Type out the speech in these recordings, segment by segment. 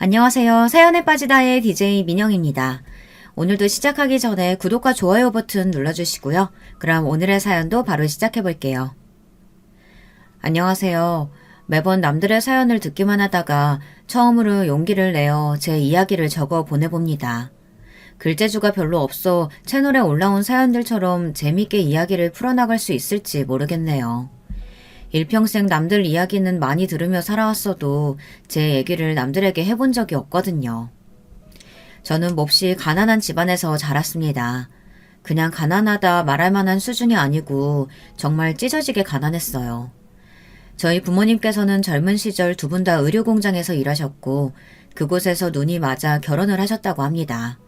안녕하세요. 사연에 빠지다의 DJ 민영입니다. 오늘도 시작하기 전에 구독과 좋아요 버튼 눌러주시고요. 그럼 오늘의 사연도 바로 시작해 볼게요. 안녕하세요. 매번 남들의 사연을 듣기만 하다가 처음으로 용기를 내어 제 이야기를 적어 보내봅니다. 글재주가 별로 없어 채널에 올라온 사연들처럼 재밌게 이야기를 풀어나갈 수 있을지 모르겠네요. 일평생 남들 이야기는 많이 들으며 살아왔어도 제 얘기를 남들에게 해본 적이 없거든요. 저는 몹시 가난한 집안에서 자랐습니다. 그냥 가난하다 말할 만한 수준이 아니고 정말 찢어지게 가난했어요. 저희 부모님께서는 젊은 시절 두 분 다 의료공장에서 일하셨고 그곳에서 눈이 맞아 결혼을 하셨다고 합니다.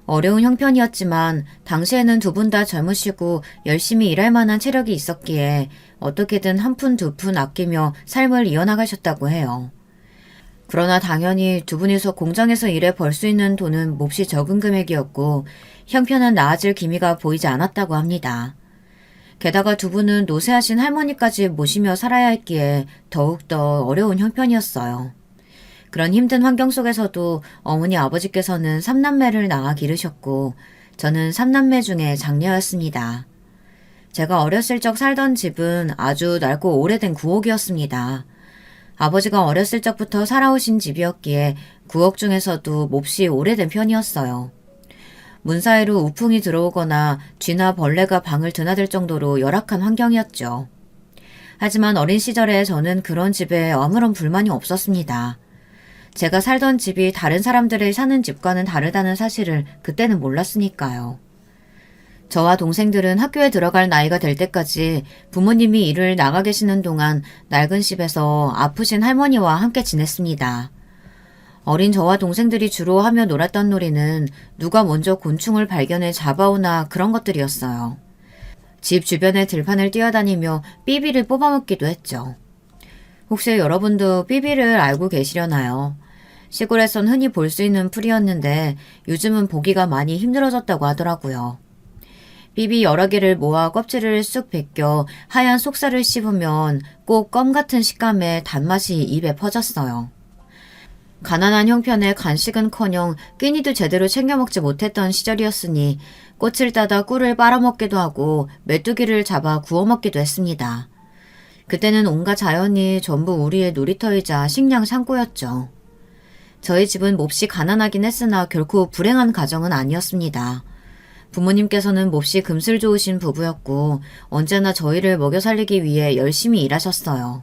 어려운 형편이었지만 당시에는 두 분 다 젊으시고 열심히 일할 만한 체력이 있었기에 어떻게든 한 푼 두 푼 아끼며 삶을 이어나가셨다고 해요. 그러나 당연히 두 분이서 공장에서 일해 벌 수 있는 돈은 몹시 적은 금액이었고 형편은 나아질 기미가 보이지 않았다고 합니다. 게다가 두 분은 노쇠하신 할머니까지 모시며 살아야 했기에 더욱더 어려운 형편이었어요. 그런 힘든 환경 속에서도 어머니 아버지께서는 3남매를 낳아 기르셨고 저는 3남매 중에 장녀였습니다. 제가 어렸을 적 살던 집은 아주 낡고 오래된 구옥이었습니다. 아버지가 어렸을 적부터 살아오신 집이었기에 구옥 중에서도 몹시 오래된 편이었어요. 문 사이로 우풍이 들어오거나 쥐나 벌레가 방을 드나들 정도로 열악한 환경이었죠. 하지만 어린 시절에 저는 그런 집에 아무런 불만이 없었습니다. 제가 살던 집이 다른 사람들의 사는 집과는 다르다는 사실을 그때는 몰랐으니까요. 저와 동생들은 학교에 들어갈 나이가 될 때까지 부모님이 일을 나가 계시는 동안 낡은 집에서 아프신 할머니와 함께 지냈습니다. 어린 저와 동생들이 주로 하며 놀았던 놀이는 누가 먼저 곤충을 발견해 잡아오나 그런 것들이었어요. 집 주변의 들판을 뛰어다니며 삐비를 뽑아먹기도 했죠. 혹시 여러분도 삐비를 알고 계시려나요? 시골에선 흔히 볼 수 있는 풀이었는데 요즘은 보기가 많이 힘들어졌다고 하더라고요. 삐비 여러 개를 모아 껍질을 쑥 벗겨 하얀 속살을 씹으면 꼭 껌 같은 식감의 단맛이 입에 퍼졌어요. 가난한 형편에 간식은커녕 끼니도 제대로 챙겨 먹지 못했던 시절이었으니 꽃을 따다 꿀을 빨아먹기도 하고 메뚜기를 잡아 구워 먹기도 했습니다. 그때는 온갖 자연이 전부 우리의 놀이터이자 식량 창고였죠. 저희 집은 몹시 가난하긴 했으나 결코 불행한 가정은 아니었습니다. 부모님께서는 몹시 금슬 좋으신 부부였고 언제나 저희를 먹여 살리기 위해 열심히 일하셨어요.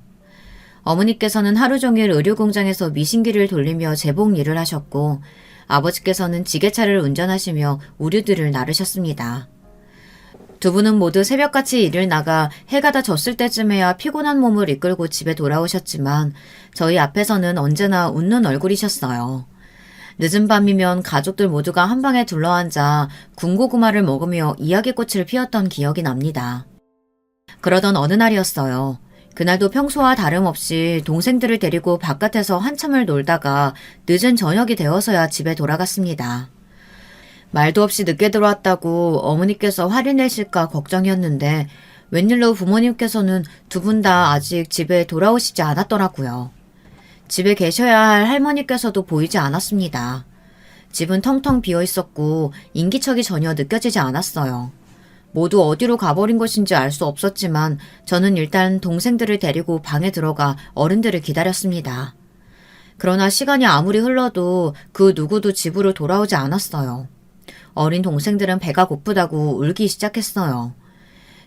어머니께서는 하루 종일 의료공장에서 미신기를 돌리며 제복 일을 하셨고 아버지께서는 지게차를 운전하시며 우류들을 나르셨습니다. 두 분은 모두 새벽같이 일을 나가 해가 다 졌을 때쯤에야 피곤한 몸을 이끌고 집에 돌아오셨지만 저희 앞에서는 언제나 웃는 얼굴이셨어요. 늦은 밤이면 가족들 모두가 한 방에 둘러앉아 군고구마를 먹으며 이야기꽃을 피웠던 기억이 납니다. 그러던 어느 날이었어요. 그날도 평소와 다름없이 동생들을 데리고 바깥에서 한참을 놀다가 늦은 저녁이 되어서야 집에 돌아갔습니다. 말도 없이 늦게 들어왔다고 어머니께서 화를 내실까 걱정이었는데 웬일로 부모님께서는 두 분 다 아직 집에 돌아오시지 않았더라고요. 집에 계셔야 할 할머니께서도 보이지 않았습니다. 집은 텅텅 비어 있었고 인기척이 전혀 느껴지지 않았어요. 모두 어디로 가버린 것인지 알 수 없었지만 저는 일단 동생들을 데리고 방에 들어가 어른들을 기다렸습니다. 그러나 시간이 아무리 흘러도 그 누구도 집으로 돌아오지 않았어요. 어린 동생들은 배가 고프다고 울기 시작했어요.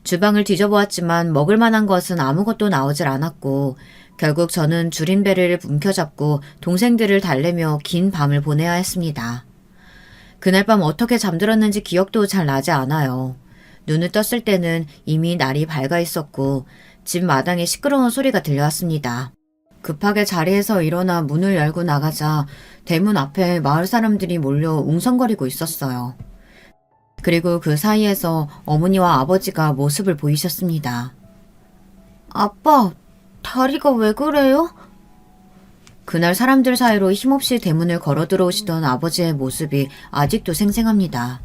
주방을 뒤져보았지만 먹을 만한 것은 아무것도 나오질 않았고 결국 저는 줄임배를 움켜잡고 동생들을 달래며 긴 밤을 보내야 했습니다. 그날 밤 어떻게 잠들었는지 기억도 잘 나지 않아요. 눈을 떴을 때는 이미 날이 밝아 있었고 집 마당에 시끄러운 소리가 들려왔습니다. 급하게 자리에서 일어나 문을 열고 나가자 대문 앞에 마을 사람들이 몰려 웅성거리고 있었어요. 그리고 그 사이에서 어머니와 아버지가 모습을 보이셨습니다. 아빠, 다리가 왜 그래요? 그날 사람들 사이로 힘없이 대문을 걸어 들어오시던 아버지의 모습이 아직도 생생합니다.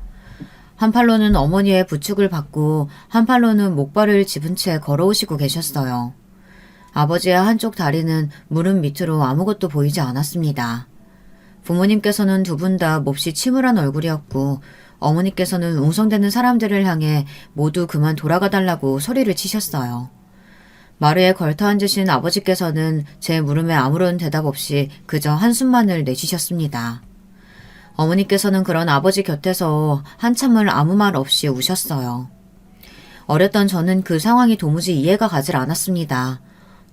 한 팔로는 어머니의 부축을 받고 한 팔로는 목발을 집은 채 걸어오시고 계셨어요. 아버지의 한쪽 다리는 무릎 밑으로 아무것도 보이지 않았습니다. 부모님께서는 두 분 다 몹시 침울한 얼굴이었고 어머니께서는 웅성대는 사람들을 향해 모두 그만 돌아가달라고 소리를 치셨어요. 마루에 걸터 앉으신 아버지께서는 제 물음에 아무런 대답 없이 그저 한숨만을 내쉬셨습니다. 어머니께서는 그런 아버지 곁에서 한참을 아무 말 없이 우셨어요. 어렸던 저는 그 상황이 도무지 이해가 가질 않았습니다.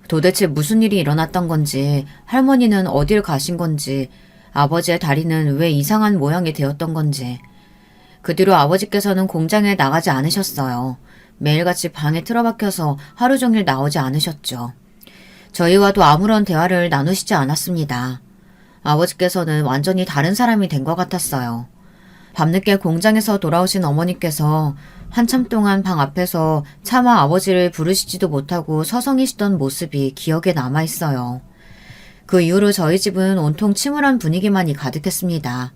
도대체 무슨 일이 일어났던 건지, 할머니는 어딜 가신 건지, 아버지의 다리는 왜 이상한 모양이 되었던 건지. 그 뒤로 아버지께서는 공장에 나가지 않으셨어요. 매일같이 방에 틀어박혀서 하루 종일 나오지 않으셨죠. 저희와도 아무런 대화를 나누시지 않았습니다. 아버지께서는 완전히 다른 사람이 된 것 같았어요. 밤늦게 공장에서 돌아오신 어머니께서 한참 동안 방 앞에서 차마 아버지를 부르시지도 못하고 서성이시던 모습이 기억에 남아있어요. 그 이후로 저희 집은 온통 침울한 분위기만이 가득했습니다.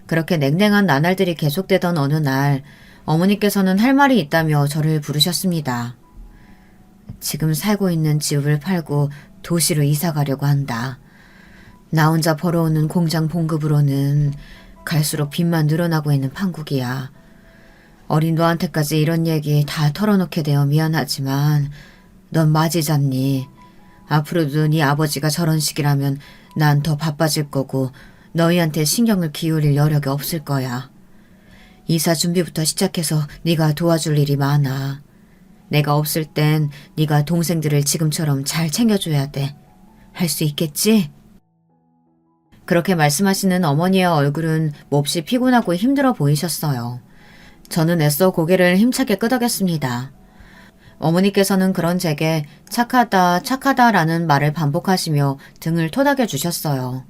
그렇게 냉랭한 나날들이 계속되던 어느 날 어머니께서는 할 말이 있다며 저를 부르셨습니다. 지금 살고 있는 집을 팔고 도시로 이사 가려고 한다. 나 혼자 벌어오는 공장 봉급으로는 갈수록 빚만 늘어나고 있는 판국이야. 어린 너한테까지 이런 얘기 다 털어놓게 되어 미안하지만 넌 맞이 잡니? 앞으로도 네 아버지가 저런 식이라면 난 더 바빠질 거고 너희한테 신경을 기울일 여력이 없을 거야. 이사 준비부터 시작해서 네가 도와줄 일이 많아. 내가 없을 땐 네가 동생들을 지금처럼 잘 챙겨줘야 돼. 할 수 있겠지? 그렇게 말씀하시는 어머니의 얼굴은 몹시 피곤하고 힘들어 보이셨어요. 저는 애써 고개를 힘차게 끄덕였습니다. 어머니께서는 그런 제게 착하다, 착하다라는 말을 반복하시며 등을 토닥여 주셨어요.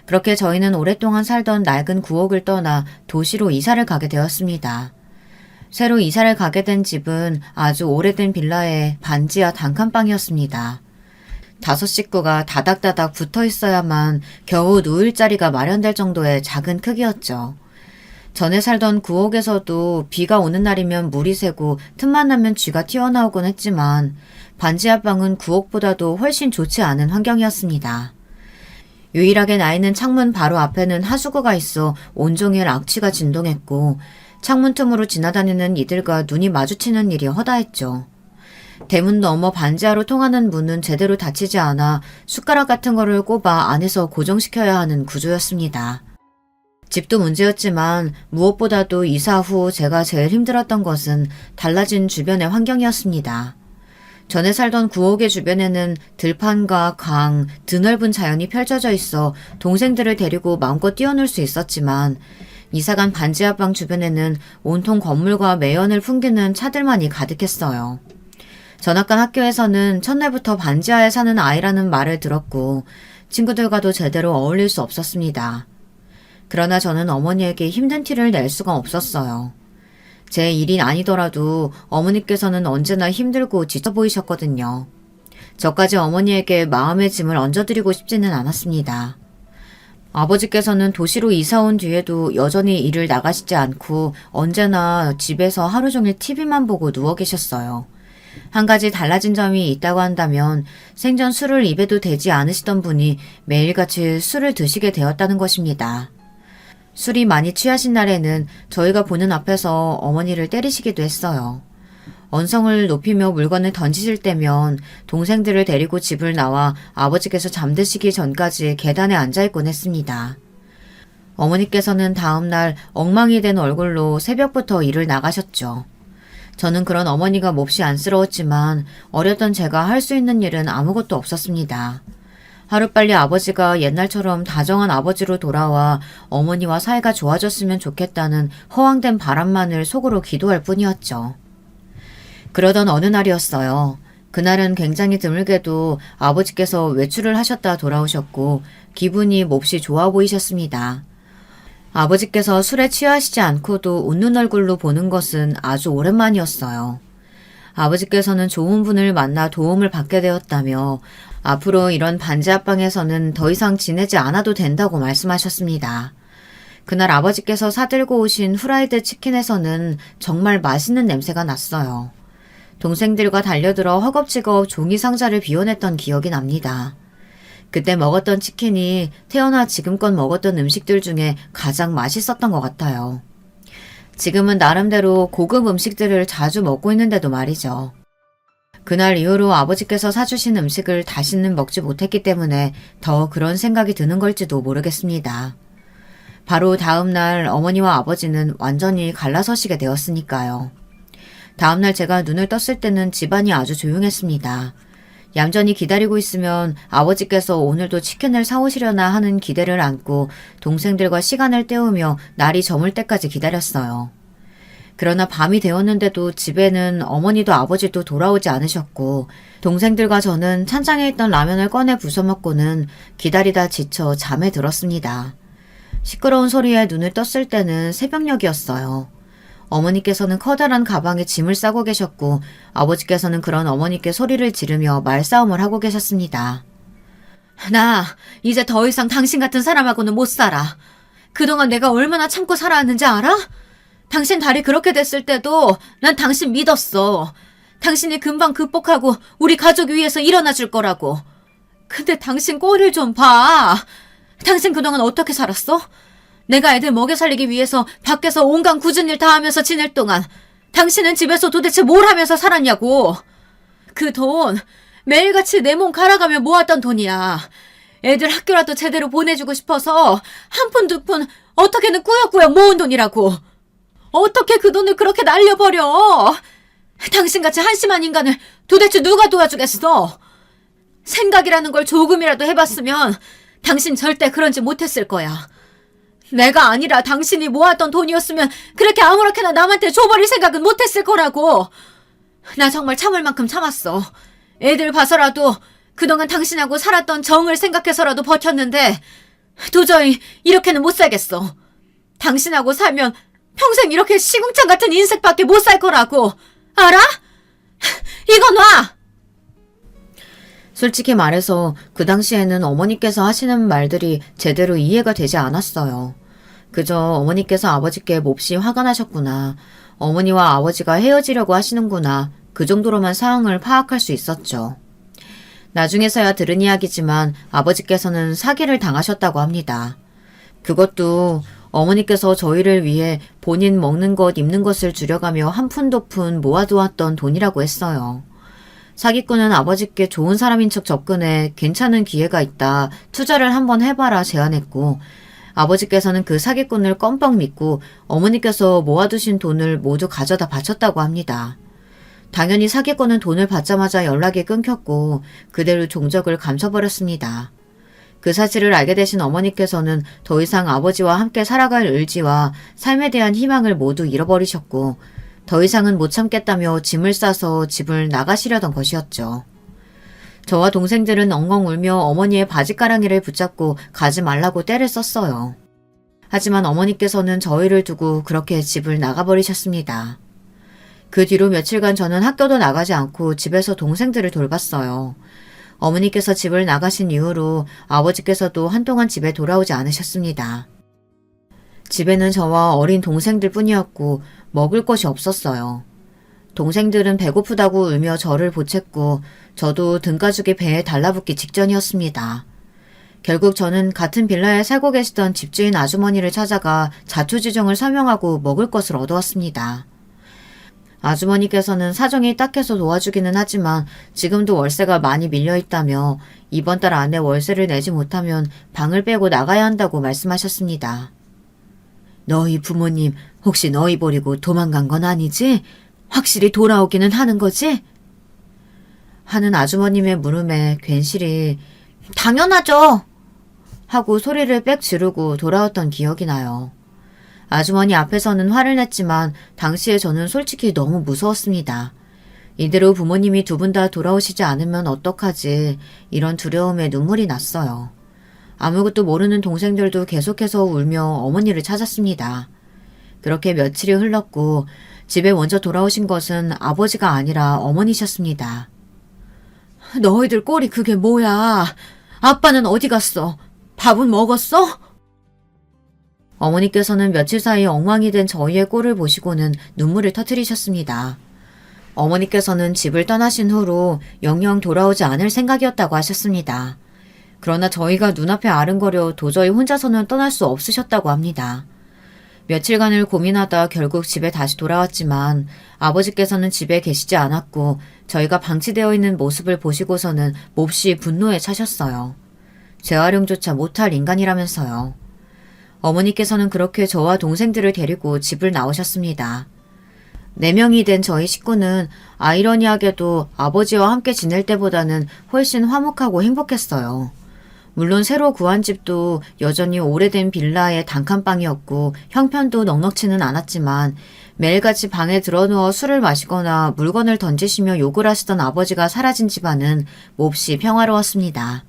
그렇게 저희는 오랫동안 살던 낡은 구옥을 떠나 도시로 이사를 가게 되었습니다. 새로 이사를 가게 된 집은 아주 오래된 빌라의 반지하 단칸방이었습니다. 5식구가 다닥다닥 붙어 있어야만 겨우 누울 자리가 마련될 정도의 작은 크기였죠. 전에 살던 구옥에서도 비가 오는 날이면 물이 새고 틈만 나면 쥐가 튀어나오곤 했지만 반지하방은 구옥보다도 훨씬 좋지 않은 환경이었습니다. 유일하게 나 있는 창문 바로 앞에는 하수구가 있어 온종일 악취가 진동했고 창문 틈으로 지나다니는 이들과 눈이 마주치는 일이 허다했죠. 대문 너머 반지하로 통하는 문은 제대로 닫히지 않아 숟가락 같은 거를 꼽아 안에서 고정시켜야 하는 구조였습니다. 집도 문제였지만 무엇보다도 이사 후 제가 제일 힘들었던 것은 달라진 주변의 환경이었습니다. 전에 살던 구옥의 주변에는 들판과 강, 드넓은 자연이 펼쳐져 있어 동생들을 데리고 마음껏 뛰어놀 수 있었지만 이사간 반지하방 주변에는 온통 건물과 매연을 풍기는 차들만이 가득했어요. 전학간 학교에서는 첫날부터 반지하에 사는 아이라는 말을 들었고 친구들과도 제대로 어울릴 수 없었습니다. 그러나 저는 어머니에게 힘든 티를 낼 수가 없었어요. 제 일이 아니더라도 어머니께서는 언제나 힘들고 지쳐 보이셨거든요. 저까지 어머니에게 마음의 짐을 얹어드리고 싶지는 않았습니다. 아버지께서는 도시로 이사 온 뒤에도 여전히 일을 나가시지 않고 언제나 집에서 하루 종일 TV만 보고 누워 계셨어요. 한 가지 달라진 점이 있다고 한다면 생전 술을 입에도 대지 않으시던 분이 매일같이 술을 드시게 되었다는 것입니다. 술이 많이 취하신 날에는 저희가 보는 앞에서 어머니를 때리시기도 했어요. 언성을 높이며 물건을 던지실 때면 동생들을 데리고 집을 나와 아버지께서 잠드시기 전까지 계단에 앉아있곤 했습니다. 어머니께서는 다음날 엉망이 된 얼굴로 새벽부터 일을 나가셨죠. 저는 그런 어머니가 몹시 안쓰러웠지만 어렸던 제가 할 수 있는 일은 아무것도 없었습니다. 하루빨리 아버지가 옛날처럼 다정한 아버지로 돌아와 어머니와 사이가 좋아졌으면 좋겠다는 허황된 바람만을 속으로 기도할 뿐이었죠. 그러던 어느 날이었어요. 그날은 굉장히 드물게도 아버지께서 외출을 하셨다 돌아오셨고 기분이 몹시 좋아 보이셨습니다. 아버지께서 술에 취하시지 않고도 웃는 얼굴로 보는 것은 아주 오랜만이었어요. 아버지께서는 좋은 분을 만나 도움을 받게 되었다며 앞으로 이런 반지하방에서는 더 이상 지내지 않아도 된다고 말씀하셨습니다. 그날 아버지께서 사들고 오신 후라이드 치킨에서는 정말 맛있는 냄새가 났어요. 동생들과 달려들어 허겁지겁 종이 상자를 비워냈던 기억이 납니다. 그때 먹었던 치킨이 태어나 지금껏 먹었던 음식들 중에 가장 맛있었던 것 같아요. 지금은 나름대로 고급 음식들을 자주 먹고 있는데도 말이죠. 그날 이후로 아버지께서 사주신 음식을 다시는 먹지 못했기 때문에 더 그런 생각이 드는 걸지도 모르겠습니다. 바로 다음날 어머니와 아버지는 완전히 갈라서시게 되었으니까요. 다음날 제가 눈을 떴을 때는 집안이 아주 조용했습니다. 얌전히 기다리고 있으면 아버지께서 오늘도 치킨을 사오시려나 하는 기대를 안고 동생들과 시간을 때우며 날이 저물 때까지 기다렸어요. 그러나 밤이 되었는데도 집에는 어머니도 아버지도 돌아오지 않으셨고 동생들과 저는 찬장에 있던 라면을 꺼내 부숴 먹고는 기다리다 지쳐 잠에 들었습니다. 시끄러운 소리에 눈을 떴을 때는 새벽녘이었어요. 어머니께서는 커다란 가방에 짐을 싸고 계셨고 아버지께서는 그런 어머니께 소리를 지르며 말싸움을 하고 계셨습니다. 나 이제 더 이상 당신 같은 사람하고는 못 살아. 그동안 내가 얼마나 참고 살아왔는지 알아? 당신 다리 그렇게 됐을 때도 난 당신 믿었어. 당신이 금방 극복하고 우리 가족 위해서 일어나 줄 거라고. 근데 당신 꼴을 좀 봐. 당신 그동안 어떻게 살았어? 내가 애들 먹여 살리기 위해서 밖에서 온갖 굳은 일 다 하면서 지낼 동안 당신은 집에서 도대체 뭘 하면서 살았냐고. 그 돈 매일같이 내 몸 갈아가며 모았던 돈이야. 애들 학교라도 제대로 보내주고 싶어서 한 푼 두 푼 어떻게는 꾸역꾸역 모은 돈이라고. 어떻게 그 돈을 그렇게 날려버려? 당신같이 한심한 인간을 도대체 누가 도와주겠어? 생각이라는 걸 조금이라도 해봤으면 당신 절대 그런 짓 못했을 거야. 내가 아니라 당신이 모았던 돈이었으면 그렇게 아무렇게나 남한테 줘버릴 생각은 못했을 거라고. 나 정말 참을 만큼 참았어. 애들 봐서라도 그동안 당신하고 살았던 정을 생각해서라도 버텼는데 도저히 이렇게는 못 살겠어. 당신하고 살면 평생 이렇게 시궁창 같은 인생밖에 못 살 거라고. 알아? 이거 놔! 솔직히 말해서 그 당시에는 어머니께서 하시는 말들이 제대로 이해가 되지 않았어요. 그저 어머니께서 아버지께 몹시 화가 나셨구나. 어머니와 아버지가 헤어지려고 하시는구나. 그 정도로만 상황을 파악할 수 있었죠. 나중에서야 들은 이야기지만 아버지께서는 사기를 당하셨다고 합니다. 그것도 어머니께서 저희를 위해 본인 먹는 것, 입는 것을 줄여가며 한 푼 두 푼 모아두었던 돈이라고 했어요. 사기꾼은 아버지께 좋은 사람인 척 접근해 괜찮은 기회가 있다, 투자를 한번 해봐라 제안했고 아버지께서는 그 사기꾼을 껌뻑 믿고 어머니께서 모아두신 돈을 모두 가져다 바쳤다고 합니다. 당연히 사기꾼은 돈을 받자마자 연락이 끊겼고 그대로 종적을 감춰버렸습니다. 그 사실을 알게 되신 어머니께서는 더 이상 아버지와 함께 살아갈 의지와 삶에 대한 희망을 모두 잃어버리셨고 더 이상은 못 참겠다며 짐을 싸서 집을 나가시려던 것이었죠. 저와 동생들은 엉엉 울며 어머니의 바지가랑이를 붙잡고 가지 말라고 떼를 썼어요. 하지만 어머니께서는 저희를 두고 그렇게 집을 나가버리셨습니다. 그 뒤로 며칠간 저는 학교도 나가지 않고 집에서 동생들을 돌봤어요. 어머니께서 집을 나가신 이후로 아버지께서도 한동안 집에 돌아오지 않으셨습니다. 집에는 저와 어린 동생들 뿐이었고 먹을 것이 없었어요. 동생들은 배고프다고 울며 저를 보챘고 저도 등가죽이 배에 달라붙기 직전이었습니다. 결국 저는 같은 빌라에 살고 계시던 집주인 아주머니를 찾아가 자초지종을 설명하고 먹을 것을 얻어왔습니다. 아주머니께서는 사정이 딱해서 도와주기는 하지만 지금도 월세가 많이 밀려있다며 이번 달 안에 월세를 내지 못하면 방을 빼고 나가야 한다고 말씀하셨습니다. 너희 부모님 혹시 너희 버리고 도망간 건 아니지? 확실히 돌아오기는 하는 거지? 하는 아주머님의 물음에 괜시리 당연하죠! 하고 소리를 빽 지르고 돌아왔던 기억이 나요. 아주머니 앞에서는 화를 냈지만 당시에 저는 솔직히 너무 무서웠습니다. 이대로 부모님이 두 분 다 돌아오시지 않으면 어떡하지 이런 두려움에 눈물이 났어요. 아무것도 모르는 동생들도 계속해서 울며 어머니를 찾았습니다. 그렇게 며칠이 흘렀고 집에 먼저 돌아오신 것은 아버지가 아니라 어머니셨습니다. 너희들 꼴이 그게 뭐야? 아빠는 어디 갔어? 밥은 먹었어? 어머니께서는 며칠 사이 엉망이 된 저희의 꼴을 보시고는 눈물을 터뜨리셨습니다. 어머니께서는 집을 떠나신 후로 영영 돌아오지 않을 생각이었다고 하셨습니다. 그러나 저희가 눈앞에 아른거려 도저히 혼자서는 떠날 수 없으셨다고 합니다. 며칠간을 고민하다 결국 집에 다시 돌아왔지만 아버지께서는 집에 계시지 않았고 저희가 방치되어 있는 모습을 보시고서는 몹시 분노에 차셨어요. 재활용조차 못할 인간이라면서요. 어머니께서는 그렇게 저와 동생들을 데리고 집을 나오셨습니다. 4명이 된 저희 식구는 아이러니하게도 아버지와 함께 지낼 때보다는 훨씬 화목하고 행복했어요. 물론 새로 구한 집도 여전히 오래된 빌라의 단칸방이었고 형편도 넉넉치는 않았지만 매일같이 방에 들어누워 술을 마시거나 물건을 던지시며 욕을 하시던 아버지가 사라진 집안은 몹시 평화로웠습니다.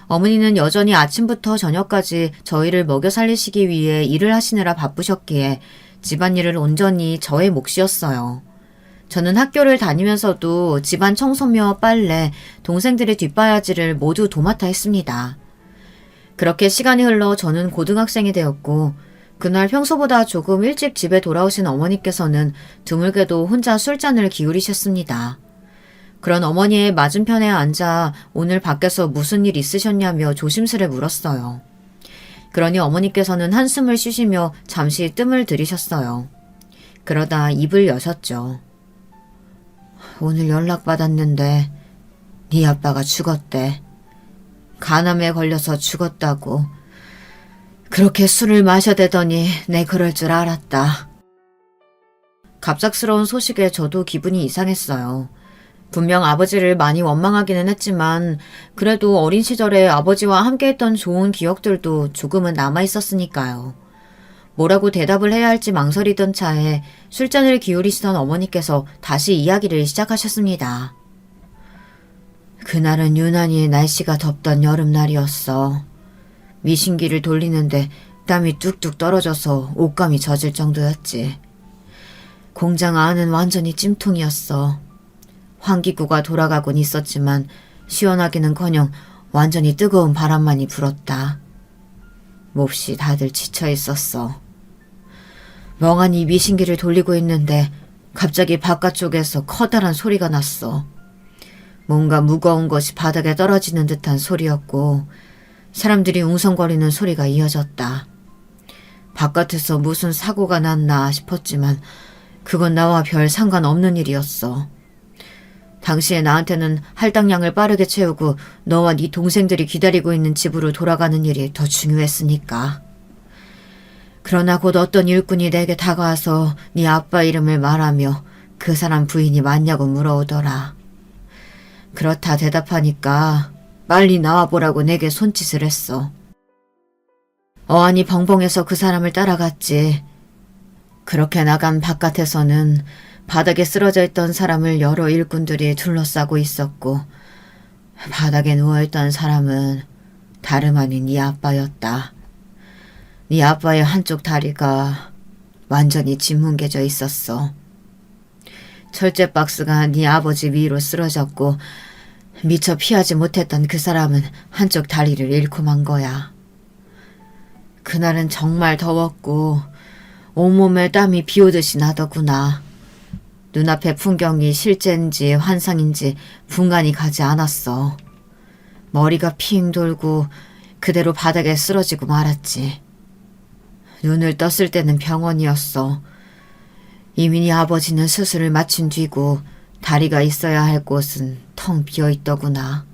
어머니는 여전히 아침부터 저녁까지 저희를 먹여 살리시기 위해 일을 하시느라 바쁘셨기에 집안일을 온전히 저의 몫이었어요. 저는 학교를 다니면서도 집안 청소며 빨래, 동생들의 뒷바라지를 모두 도맡아 했습니다. 그렇게 시간이 흘러 저는 고등학생이 되었고 그날 평소보다 조금 일찍 집에 돌아오신 어머니께서는 드물게도 혼자 술잔을 기울이셨습니다. 그런 어머니의 맞은편에 앉아 오늘 밖에서 무슨 일 있으셨냐며 조심스레 물었어요. 그러니 어머니께서는 한숨을 쉬시며 잠시 뜸을 들이셨어요. 그러다 입을 여셨죠. 오늘 연락받았는데 네 아빠가 죽었대. 간암에 걸려서 죽었다고. 그렇게 술을 마셔대더니 내 그럴 줄 알았다. 갑작스러운 소식에 저도 기분이 이상했어요. 분명 아버지를 많이 원망하기는 했지만 그래도 어린 시절에 아버지와 함께했던 좋은 기억들도 조금은 남아있었으니까요. 뭐라고 대답을 해야 할지 망설이던 차에 술잔을 기울이시던 어머니께서 다시 이야기를 시작하셨습니다. 그날은 유난히 날씨가 덥던 여름날이었어. 미신기를 돌리는데 땀이 뚝뚝 떨어져서 옷감이 젖을 정도였지. 공장 안은 완전히 찜통이었어. 환기구가 돌아가곤 있었지만 시원하기는커녕 완전히 뜨거운 바람만이 불었다. 몹시 다들 지쳐 있었어. 멍하니 미신기를 돌리고 있는데 갑자기 바깥쪽에서 커다란 소리가 났어. 뭔가 무거운 것이 바닥에 떨어지는 듯한 소리였고 사람들이 웅성거리는 소리가 이어졌다. 바깥에서 무슨 사고가 났나 싶었지만 그건 나와 별 상관없는 일이었어. 당시에 나한테는 할당량을 빠르게 채우고 너와 네 동생들이 기다리고 있는 집으로 돌아가는 일이 더 중요했으니까. 그러나 곧 어떤 일꾼이 내게 다가와서 네 아빠 이름을 말하며 그 사람 부인이 맞냐고 물어오더라. 그렇다 대답하니까 빨리 나와보라고 내게 손짓을 했어. 어안이 벙벙해서 그 사람을 따라갔지. 그렇게 나간 바깥에서는 바닥에 쓰러져 있던 사람을 여러 일꾼들이 둘러싸고 있었고 바닥에 누워있던 사람은 다름 아닌 네 아빠였다. 네 아빠의 한쪽 다리가 완전히 짓뭉개져 있었어. 철제 박스가 네 아버지 위로 쓰러졌고 미처 피하지 못했던 그 사람은 한쪽 다리를 잃고 만 거야. 그날은 정말 더웠고 온몸에 땀이 비오듯이 나더구나. 눈앞의 풍경이 실제인지 환상인지 분간이 가지 않았어. 머리가 핑 돌고 그대로 바닥에 쓰러지고 말았지. 눈을 떴을 때는 병원이었어. 이미 네 아버지는 수술을 마친 뒤고 다리가 있어야 할 곳은 텅 비어있더구나.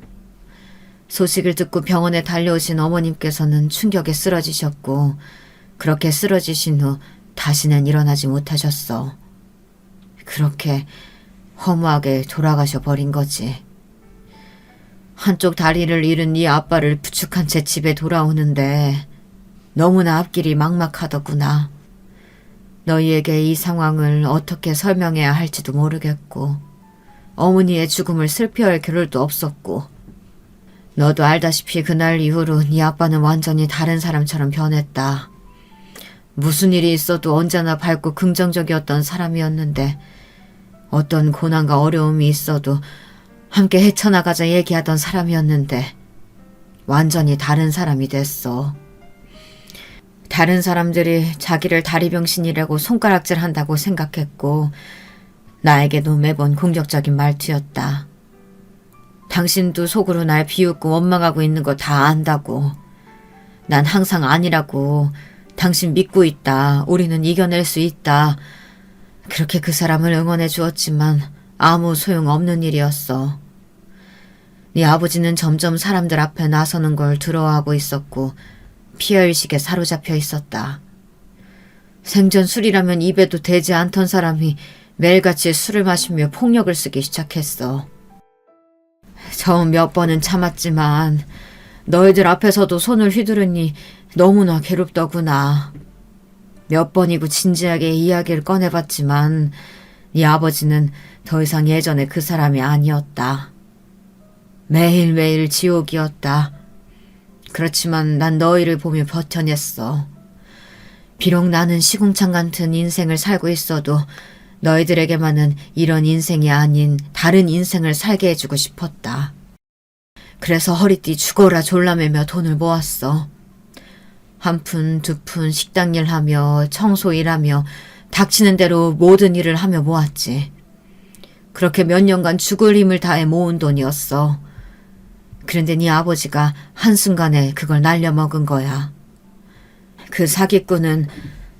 소식을 듣고 병원에 달려오신 어머님께서는 충격에 쓰러지셨고 그렇게 쓰러지신 후 다시는 일어나지 못하셨어. 그렇게 허무하게 돌아가셔 버린 거지. 한쪽 다리를 잃은 네 아빠를 부축한 채 집에 돌아오는데 너무나 앞길이 막막하더구나. 너희에게 이 상황을 어떻게 설명해야 할지도 모르겠고 어머니의 죽음을 슬퍼할 겨를도 없었고 너도 알다시피 그날 이후로 네 아빠는 완전히 다른 사람처럼 변했다. 무슨 일이 있어도 언제나 밝고 긍정적이었던 사람이었는데 어떤 고난과 어려움이 있어도 함께 헤쳐나가자 얘기하던 사람이었는데 완전히 다른 사람이 됐어. 다른 사람들이 자기를 다리병신이라고 손가락질한다고 생각했고 나에게도 매번 공격적인 말투였다. 당신도 속으로 날 비웃고 원망하고 있는 거 다 안다고. 난 항상 아니라고. 당신 믿고 있다. 우리는 이겨낼 수 있다. 그렇게 그 사람을 응원해 주었지만 아무 소용없는 일이었어. 네 아버지는 점점 사람들 앞에 나서는 걸 두려워하고 있었고 피해의식에 사로잡혀 있었다. 생전 술이라면 입에도 대지 않던 사람이 매일같이 술을 마시며 폭력을 쓰기 시작했어. 처음 몇 번은 참았지만 너희들 앞에서도 손을 휘두르니 너무나 괴롭더구나. 몇 번이고 진지하게 이야기를 꺼내봤지만 네 아버지는 더 이상 예전의 그 사람이 아니었다. 매일매일 지옥이었다. 그렇지만 난 너희를 보며 버텨냈어. 비록 나는 시궁창 같은 인생을 살고 있어도 너희들에게만은 이런 인생이 아닌 다른 인생을 살게 해주고 싶었다. 그래서 허리띠 죽어라 졸라매며 돈을 모았어. 한 푼, 두 푼 식당 일하며 청소 일하며 닥치는 대로 모든 일을 하며 모았지. 그렇게 몇 년간 죽을 힘을 다해 모은 돈이었어. 그런데 네 아버지가 한순간에 그걸 날려먹은 거야. 그 사기꾼은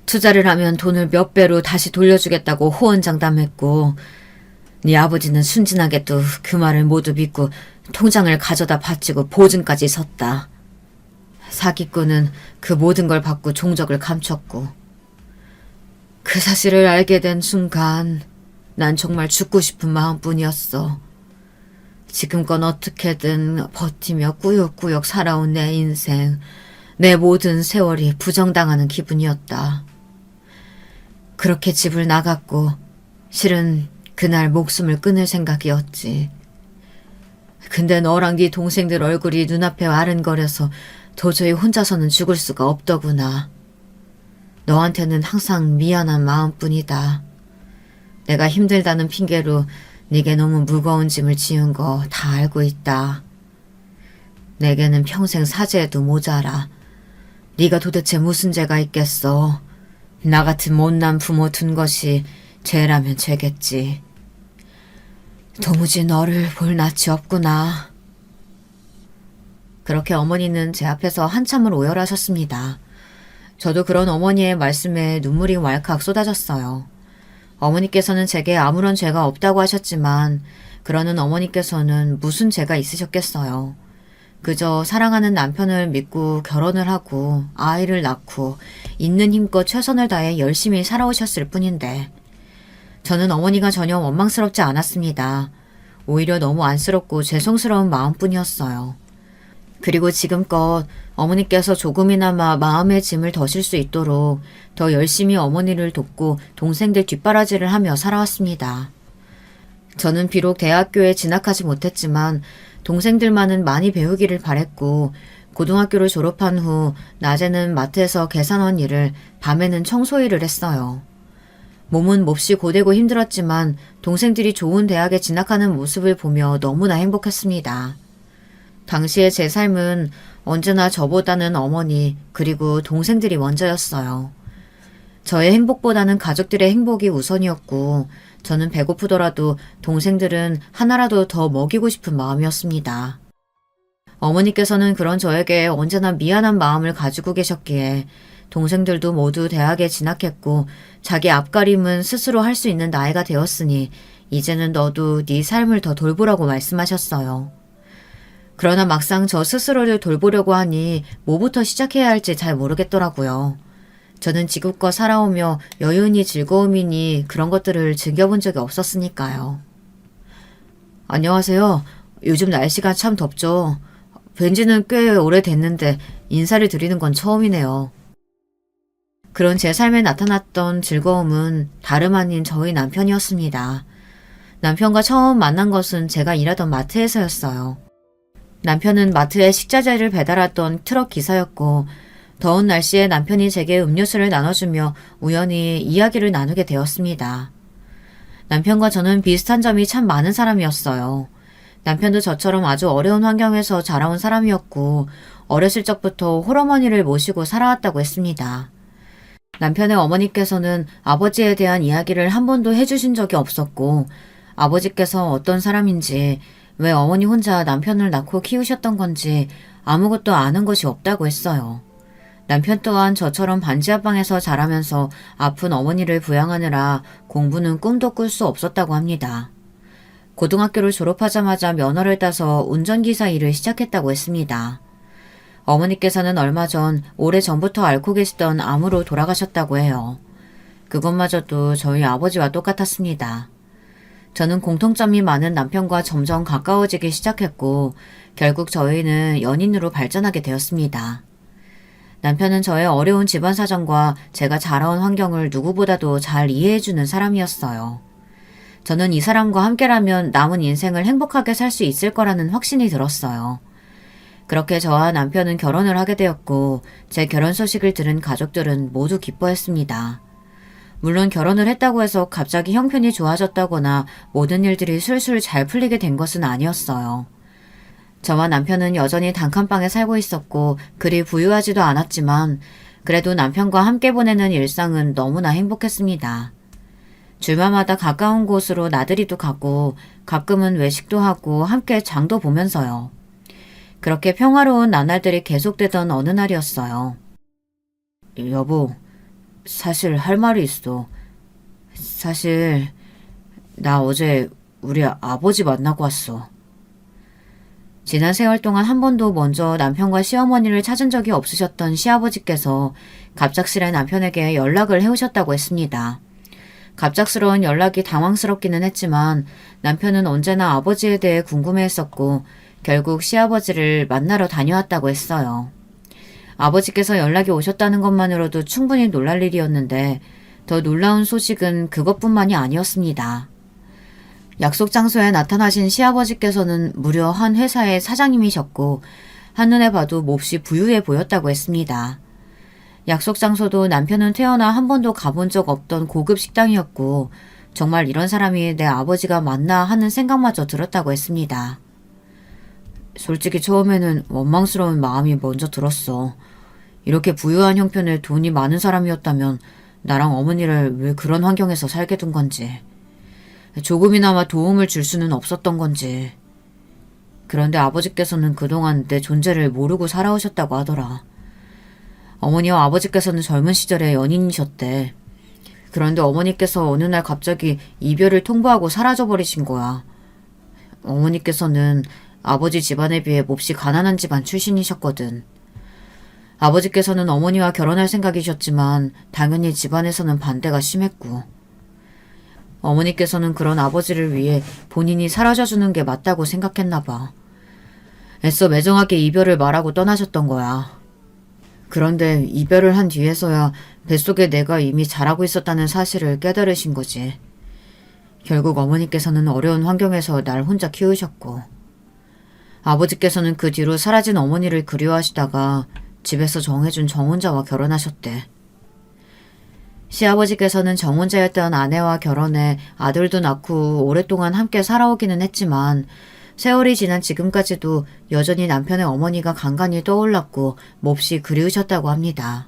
투자를 하면 돈을 몇 배로 다시 돌려주겠다고 호언장담했고 네 아버지는 순진하게도 그 말을 모두 믿고 통장을 가져다 바치고 보증까지 섰다. 사기꾼은 그 모든 걸 받고 종적을 감췄고 그 사실을 알게 된 순간 난 정말 죽고 싶은 마음뿐이었어. 지금껏 어떻게든 버티며 꾸역꾸역 살아온 내 인생, 내 모든 세월이 부정당하는 기분이었다. 그렇게 집을 나갔고 실은 그날 목숨을 끊을 생각이었지. 근데 너랑 네 동생들 얼굴이 눈앞에 아른거려서 도저히 혼자서는 죽을 수가 없더구나. 너한테는 항상 미안한 마음뿐이다. 내가 힘들다는 핑계로 네게 너무 무거운 짐을 지은 거 다 알고 있다. 내게는 평생 사죄해도 모자라. 네가 도대체 무슨 죄가 있겠어. 나 같은 못난 부모 둔 것이 죄라면 죄겠지. 도무지 너를 볼 낯이 없구나. 그렇게 어머니는 제 앞에서 한참을 오열하셨습니다. 저도 그런 어머니의 말씀에 눈물이 왈칵 쏟아졌어요. 어머니께서는 제게 아무런 죄가 없다고 하셨지만 그러는 어머니께서는 무슨 죄가 있으셨겠어요. 그저 사랑하는 남편을 믿고 결혼을 하고 아이를 낳고 있는 힘껏 최선을 다해 열심히 살아오셨을 뿐인데 저는 어머니가 전혀 원망스럽지 않았습니다. 오히려 너무 안쓰럽고 죄송스러운 마음뿐이었어요. 그리고 지금껏 어머니께서 조금이나마 마음의 짐을 더실 수 있도록 더 열심히 어머니를 돕고 동생들 뒷바라지를 하며 살아왔습니다. 저는 비록 대학교에 진학하지 못했지만 동생들만은 많이 배우기를 바랬고 고등학교를 졸업한 후 낮에는 마트에서 계산원 일을, 밤에는 청소 일을 했어요. 몸은 몹시 고되고 힘들었지만 동생들이 좋은 대학에 진학하는 모습을 보며 너무나 행복했습니다. 당시의 제 삶은 언제나 저보다는 어머니 그리고 동생들이 먼저였어요. 저의 행복보다는 가족들의 행복이 우선이었고 저는 배고프더라도 동생들은 하나라도 더 먹이고 싶은 마음이었습니다. 어머니께서는 그런 저에게 언제나 미안한 마음을 가지고 계셨기에 동생들도 모두 대학에 진학했고 자기 앞가림은 스스로 할 수 있는 나이가 되었으니 이제는 너도 네 삶을 더 돌보라고 말씀하셨어요. 그러나 막상 저 스스로를 돌보려고 하니 뭐부터 시작해야 할지 잘 모르겠더라고요. 저는 지금껏 살아오며 여운이 즐거움이니 그런 것들을 즐겨본 적이 없었으니까요. 안녕하세요. 요즘 날씨가 참 덥죠. 뵌지는 꽤 오래됐는데 인사를 드리는 건 처음이네요. 그런 제 삶에 나타났던 즐거움은 다름 아닌 저희 남편이었습니다. 남편과 처음 만난 것은 제가 일하던 마트에서였어요. 남편은 마트에 식자재를 배달하던 트럭 기사였고 더운 날씨에 남편이 제게 음료수를 나눠주며 우연히 이야기를 나누게 되었습니다. 남편과 저는 비슷한 점이 참 많은 사람이었어요. 남편도 저처럼 아주 어려운 환경에서 자라온 사람이었고 어렸을 적부터 홀어머니를 모시고 살아왔다고 했습니다. 남편의 어머니께서는 아버지에 대한 이야기를 한 번도 해주신 적이 없었고 아버지께서 어떤 사람인지 왜 어머니 혼자 남편을 낳고 키우셨던 건지 아무것도 아는 것이 없다고 했어요. 남편 또한 저처럼 반지하방에서 자라면서 아픈 어머니를 부양하느라 공부는 꿈도 꿀 수 없었다고 합니다. 고등학교를 졸업하자마자 면허를 따서 운전기사 일을 시작했다고 했습니다. 어머니께서는 얼마 전 오래전부터 앓고 계시던 암으로 돌아가셨다고 해요. 그것마저도 저희 아버지와 똑같았습니다. 저는 공통점이 많은 남편과 점점 가까워지기 시작했고 결국 저희는 연인으로 발전하게 되었습니다. 남편은 저의 어려운 집안 사정과 제가 자라온 환경을 누구보다도 잘 이해해주는 사람이었어요. 저는 이 사람과 함께라면 남은 인생을 행복하게 살 수 있을 거라는 확신이 들었어요. 그렇게 저와 남편은 결혼을 하게 되었고 제 결혼 소식을 들은 가족들은 모두 기뻐했습니다. 물론 결혼을 했다고 해서 갑자기 형편이 좋아졌다거나 모든 일들이 술술 잘 풀리게 된 것은 아니었어요. 저와 남편은 여전히 단칸방에 살고 있었고 그리 부유하지도 않았지만 그래도 남편과 함께 보내는 일상은 너무나 행복했습니다. 주말마다 가까운 곳으로 나들이도 가고 가끔은 외식도 하고 함께 장도 보면서요. 그렇게 평화로운 나날들이 계속되던 어느 날이었어요. 여보, 사실 할 말이 있어. 사실 나 어제 우리 아버지 만나고 왔어. 지난 세월 동안 한 번도 먼저 남편과 시어머니를 찾은 적이 없으셨던 시아버지께서 갑작스레 남편에게 연락을 해오셨다고 했습니다. 갑작스러운 연락이 당황스럽기는 했지만 남편은 언제나 아버지에 대해 궁금해했었고 결국 시아버지를 만나러 다녀왔다고 했어요. 아버지께서 연락이 오셨다는 것만으로도 충분히 놀랄 일이었는데 더 놀라운 소식은 그것뿐만이 아니었습니다. 약속 장소에 나타나신 시아버지께서는 무려 한 회사의 사장님이셨고 한눈에 봐도 몹시 부유해 보였다고 했습니다. 약속 장소도 남편은 태어나 한 번도 가본 적 없던 고급 식당이었고 정말 이런 사람이 내 아버지가 맞나 하는 생각마저 들었다고 했습니다. 솔직히 처음에는 원망스러운 마음이 먼저 들었어. 이렇게 부유한 형편에 돈이 많은 사람이었다면 나랑 어머니를 왜 그런 환경에서 살게 둔 건지. 조금이나마 도움을 줄 수는 없었던 건지. 그런데 아버지께서는 그동안 내 존재를 모르고 살아오셨다고 하더라. 어머니와 아버지께서는 젊은 시절에 연인이셨대. 그런데 어머니께서 어느 날 갑자기 이별을 통보하고 사라져버리신 거야. 어머니께서는 아버지 집안에 비해 몹시 가난한 집안 출신이셨거든. 아버지께서는 어머니와 결혼할 생각이셨지만 당연히 집안에서는 반대가 심했고 어머니께서는 그런 아버지를 위해 본인이 사라져주는 게 맞다고 생각했나 봐. 애써 매정하게 이별을 말하고 떠나셨던 거야. 그런데 이별을 한 뒤에서야 뱃속에 내가 이미 자라고 있었다는 사실을 깨달으신 거지. 결국 어머니께서는 어려운 환경에서 날 혼자 키우셨고 아버지께서는 그 뒤로 사라진 어머니를 그리워하시다가 집에서 정해준 정혼자와 결혼하셨대. 시아버지께서는 정혼자였던 아내와 결혼해 아들도 낳고 오랫동안 함께 살아오기는 했지만 세월이 지난 지금까지도 여전히 남편의 어머니가 간간히 떠올랐고 몹시 그리우셨다고 합니다.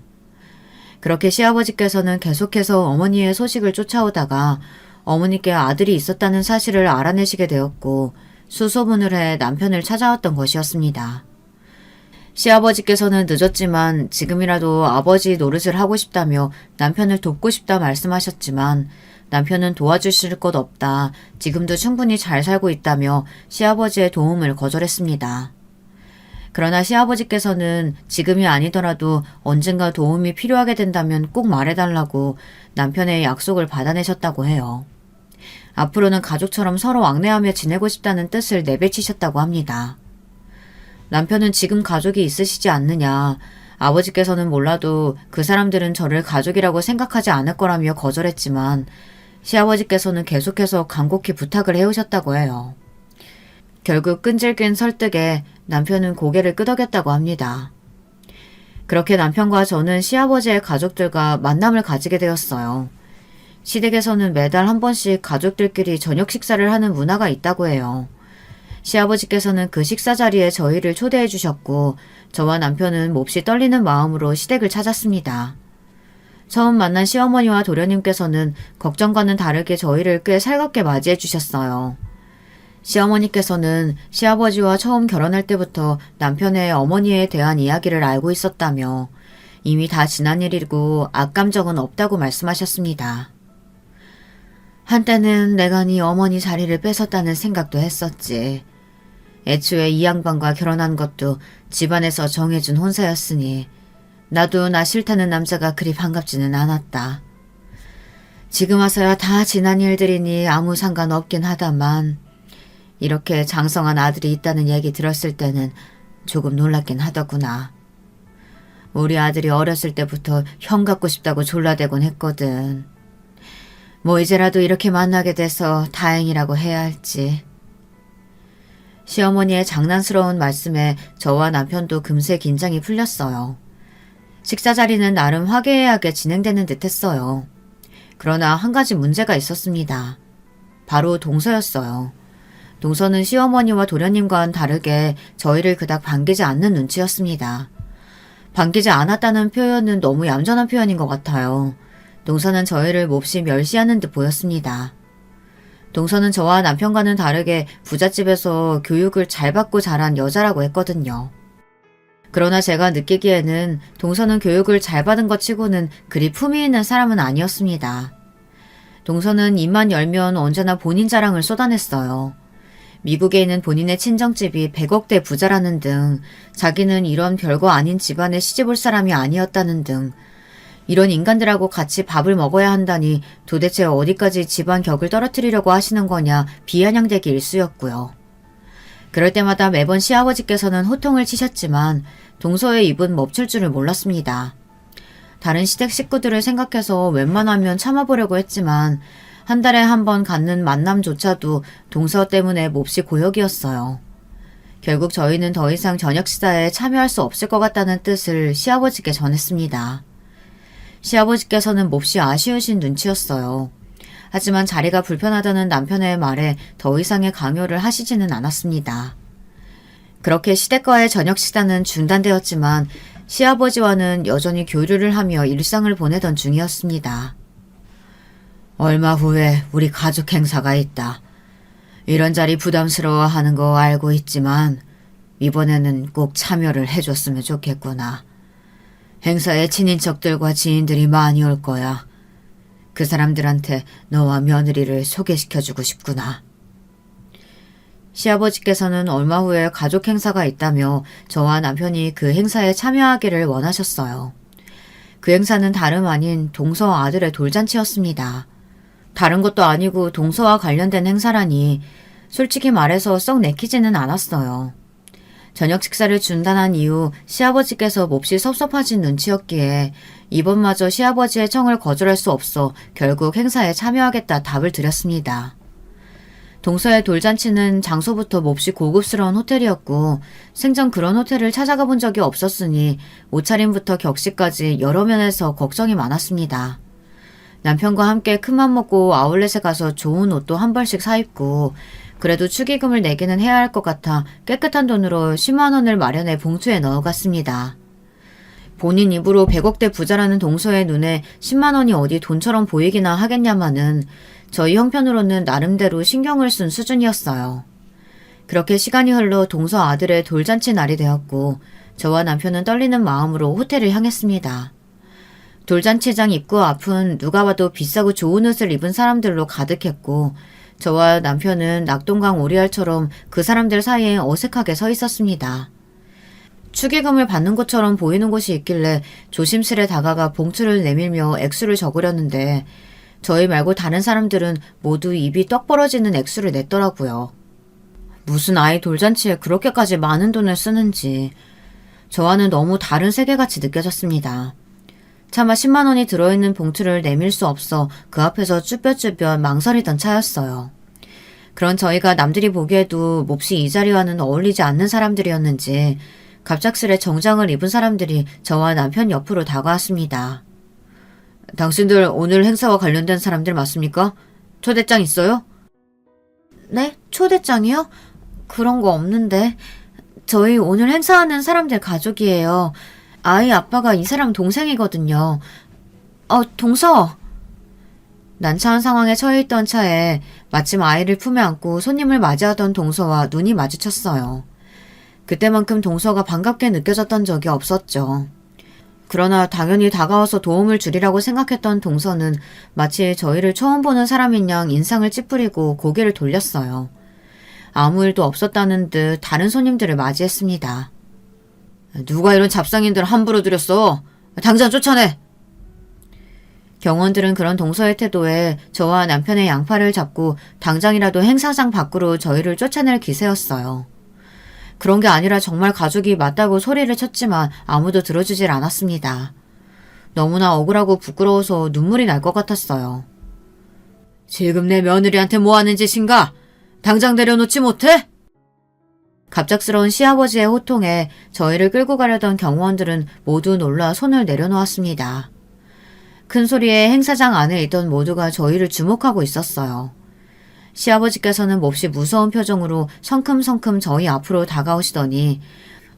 그렇게 시아버지께서는 계속해서 어머니의 소식을 쫓아오다가 어머니께 아들이 있었다는 사실을 알아내시게 되었고 수소문을 해 남편을 찾아왔던 것이었습니다. 시아버지께서는 늦었지만 지금이라도 아버지 노릇을 하고 싶다며 남편을 돕고 싶다 말씀하셨지만 남편은 도와주실 것 없다. 지금도 충분히 잘 살고 있다며 시아버지의 도움을 거절했습니다. 그러나 시아버지께서는 지금이 아니더라도 언젠가 도움이 필요하게 된다면 꼭 말해달라고 남편의 약속을 받아내셨다고 해요. 앞으로는 가족처럼 서로 왕래하며 지내고 싶다는 뜻을 내비치셨다고 합니다. 남편은 지금 가족이 있으시지 않느냐. 아버지께서는 몰라도 그 사람들은 저를 가족이라고 생각하지 않을 거라며 거절했지만 시아버지께서는 계속해서 간곡히 부탁을 해오셨다고 해요. 결국 끈질긴 설득에 남편은 고개를 끄덕였다고 합니다. 그렇게 남편과 저는 시아버지의 가족들과 만남을 가지게 되었어요. 시댁에서는 매달 한 번씩 가족들끼리 저녁 식사를 하는 문화가 있다고 해요. 시아버지께서는 그 식사 자리에 저희를 초대해 주셨고 저와 남편은 몹시 떨리는 마음으로 시댁을 찾았습니다. 처음 만난 시어머니와 도련님께서는 걱정과는 다르게 저희를 꽤 살갑게 맞이해 주셨어요. 시어머니께서는 시아버지와 처음 결혼할 때부터 남편의 어머니에 대한 이야기를 알고 있었다며 이미 다 지난 일이고 악감정은 없다고 말씀하셨습니다. 한때는 내가 네 어머니 자리를 뺏었다는 생각도 했었지. 애초에 이 양반과 결혼한 것도 집안에서 정해준 혼사였으니 나도 나 싫다는 남자가 그리 반갑지는 않았다. 지금 와서야 다 지난 일들이니 아무 상관없긴 하다만 이렇게 장성한 아들이 있다는 얘기 들었을 때는 조금 놀랍긴 하더구나. 우리 아들이 어렸을 때부터 형 갖고 싶다고 졸라대곤 했거든. 뭐 이제라도 이렇게 만나게 돼서 다행이라고 해야 할지. 시어머니의 장난스러운 말씀에 저와 남편도 금세 긴장이 풀렸어요. 식사 자리는 나름 화기애애하게 진행되는 듯 했어요. 그러나 한 가지 문제가 있었습니다. 바로 동서였어요. 동서는 시어머니와 도련님과는 다르게 저희를 그닥 반기지 않는 눈치였습니다. 반기지 않았다는 표현은 너무 얌전한 표현인 것 같아요. 동서는 저희를 몹시 멸시하는 듯 보였습니다. 동서는 저와 남편과는 다르게 부잣집에서 교육을 잘 받고 자란 여자라고 했거든요. 그러나 제가 느끼기에는 동서는 교육을 잘 받은 것 치고는 그리 품위 있는 사람은 아니었습니다. 동서는 입만 열면 언제나 본인 자랑을 쏟아냈어요. 미국에 있는 본인의 친정집이 100억대 부자라는 등 자기는 이런 별거 아닌 집안에 시집 올 사람이 아니었다는 등 이런 인간들하고 같이 밥을 먹어야 한다니 도대체 어디까지 집안 격을 떨어뜨리려고 하시는 거냐 비아냥대기 일쑤였고요. 그럴 때마다 매번 시아버지께서는 호통을 치셨지만 동서의 입은 멈출 줄을 몰랐습니다. 다른 시댁 식구들을 생각해서 웬만하면 참아보려고 했지만 한 달에 한 번 갖는 만남조차도 동서 때문에 몹시 고역이었어요. 결국 저희는 더 이상 저녁 식사에 참여할 수 없을 것 같다는 뜻을 시아버지께 전했습니다. 시아버지께서는 몹시 아쉬우신 눈치였어요. 하지만 자리가 불편하다는 남편의 말에 더 이상의 강요를 하시지는 않았습니다. 그렇게 시댁과의 저녁 식사는 중단되었지만 시아버지와는 여전히 교류를 하며 일상을 보내던 중이었습니다. 얼마 후에 우리 가족 행사가 있다. 이런 자리 부담스러워하는 거 알고 있지만 이번에는 꼭 참여를 해줬으면 좋겠구나. 행사에 친인척들과 지인들이 많이 올 거야. 그 사람들한테 너와 며느리를 소개시켜주고 싶구나. 시아버지께서는 얼마 후에 가족 행사가 있다며 저와 남편이 그 행사에 참여하기를 원하셨어요. 그 행사는 다름 아닌 동서 아들의 돌잔치였습니다. 다른 것도 아니고 동서와 관련된 행사라니 솔직히 말해서 썩 내키지는 않았어요. 저녁 식사를 중단한 이후 시아버지께서 몹시 섭섭하신 눈치였기에 이번마저 시아버지의 청을 거절할 수 없어 결국 행사에 참여하겠다 답을 드렸습니다. 동서의 돌잔치는 장소부터 몹시 고급스러운 호텔이었고 생전 그런 호텔을 찾아가 본 적이 없었으니 옷차림부터 격식까지 여러 면에서 걱정이 많았습니다. 남편과 함께 큰맘 먹고 아울렛에 가서 좋은 옷도 한 벌씩 사입고 그래도 축의금을 내기는 해야 할 것 같아 깨끗한 돈으로 10만 원을 마련해 봉투에 넣어갔습니다. 본인 입으로 100억대 부자라는 동서의 눈에 10만 원이 어디 돈처럼 보이기나 하겠냐마는 저희 형편으로는 나름대로 신경을 쓴 수준이었어요. 그렇게 시간이 흘러 동서 아들의 돌잔치 날이 되었고 저와 남편은 떨리는 마음으로 호텔을 향했습니다. 돌잔치장 입구 앞은 누가 봐도 비싸고 좋은 옷을 입은 사람들로 가득했고 저와 남편은 낙동강 오리알처럼 그 사람들 사이에 어색하게 서 있었습니다. 축의금을 받는 것처럼 보이는 곳이 있길래 조심스레 다가가 봉투를 내밀며 액수를 적으려는데 저희 말고 다른 사람들은 모두 입이 떡 벌어지는 액수를 냈더라고요. 무슨 아이 돌잔치에 그렇게까지 많은 돈을 쓰는지 저와는 너무 다른 세계같이 느껴졌습니다. 차마 10만 원이 들어있는 봉투를 내밀 수 없어 그 앞에서 쭈뼛쭈뼛 망설이던 차였어요. 그런 저희가 남들이 보기에도 몹시 이 자리와는 어울리지 않는 사람들이었는지 갑작스레 정장을 입은 사람들이 저와 남편 옆으로 다가왔습니다. 당신들 오늘 행사와 관련된 사람들 맞습니까? 초대장 있어요? 네? 초대장이요? 그런 거 없는데. 저희 오늘 행사하는 사람들 가족이에요. 아이 아빠가 이 사람 동생이거든요. 동서! 난처한 상황에 처해 있던 차에 마침 아이를 품에 안고 손님을 맞이하던 동서와 눈이 마주쳤어요. 그때만큼 동서가 반갑게 느껴졌던 적이 없었죠. 그러나 당연히 다가와서 도움을 주리라고 생각했던 동서는 마치 저희를 처음 보는 사람인 양 인상을 찌푸리고 고개를 돌렸어요. 아무 일도 없었다는 듯 다른 손님들을 맞이했습니다. 누가 이런 잡상인들 함부로 들였어? 당장 쫓아내! 경원들은 그런 동서의 태도에 저와 남편의 양팔을 잡고 당장이라도 행사장 밖으로 저희를 쫓아낼 기세였어요. 그런 게 아니라 정말 가족이 맞다고 소리를 쳤지만 아무도 들어주질 않았습니다. 너무나 억울하고 부끄러워서 눈물이 날 것 같았어요. 지금 내 며느리한테 뭐 하는 짓인가? 당장 내려놓지 못해? 갑작스러운 시아버지의 호통에 저희를 끌고 가려던 경호원들은 모두 놀라 손을 내려놓았습니다. 큰 소리에 행사장 안에 있던 모두가 저희를 주목하고 있었어요. 시아버지께서는 몹시 무서운 표정으로 성큼성큼 저희 앞으로 다가오시더니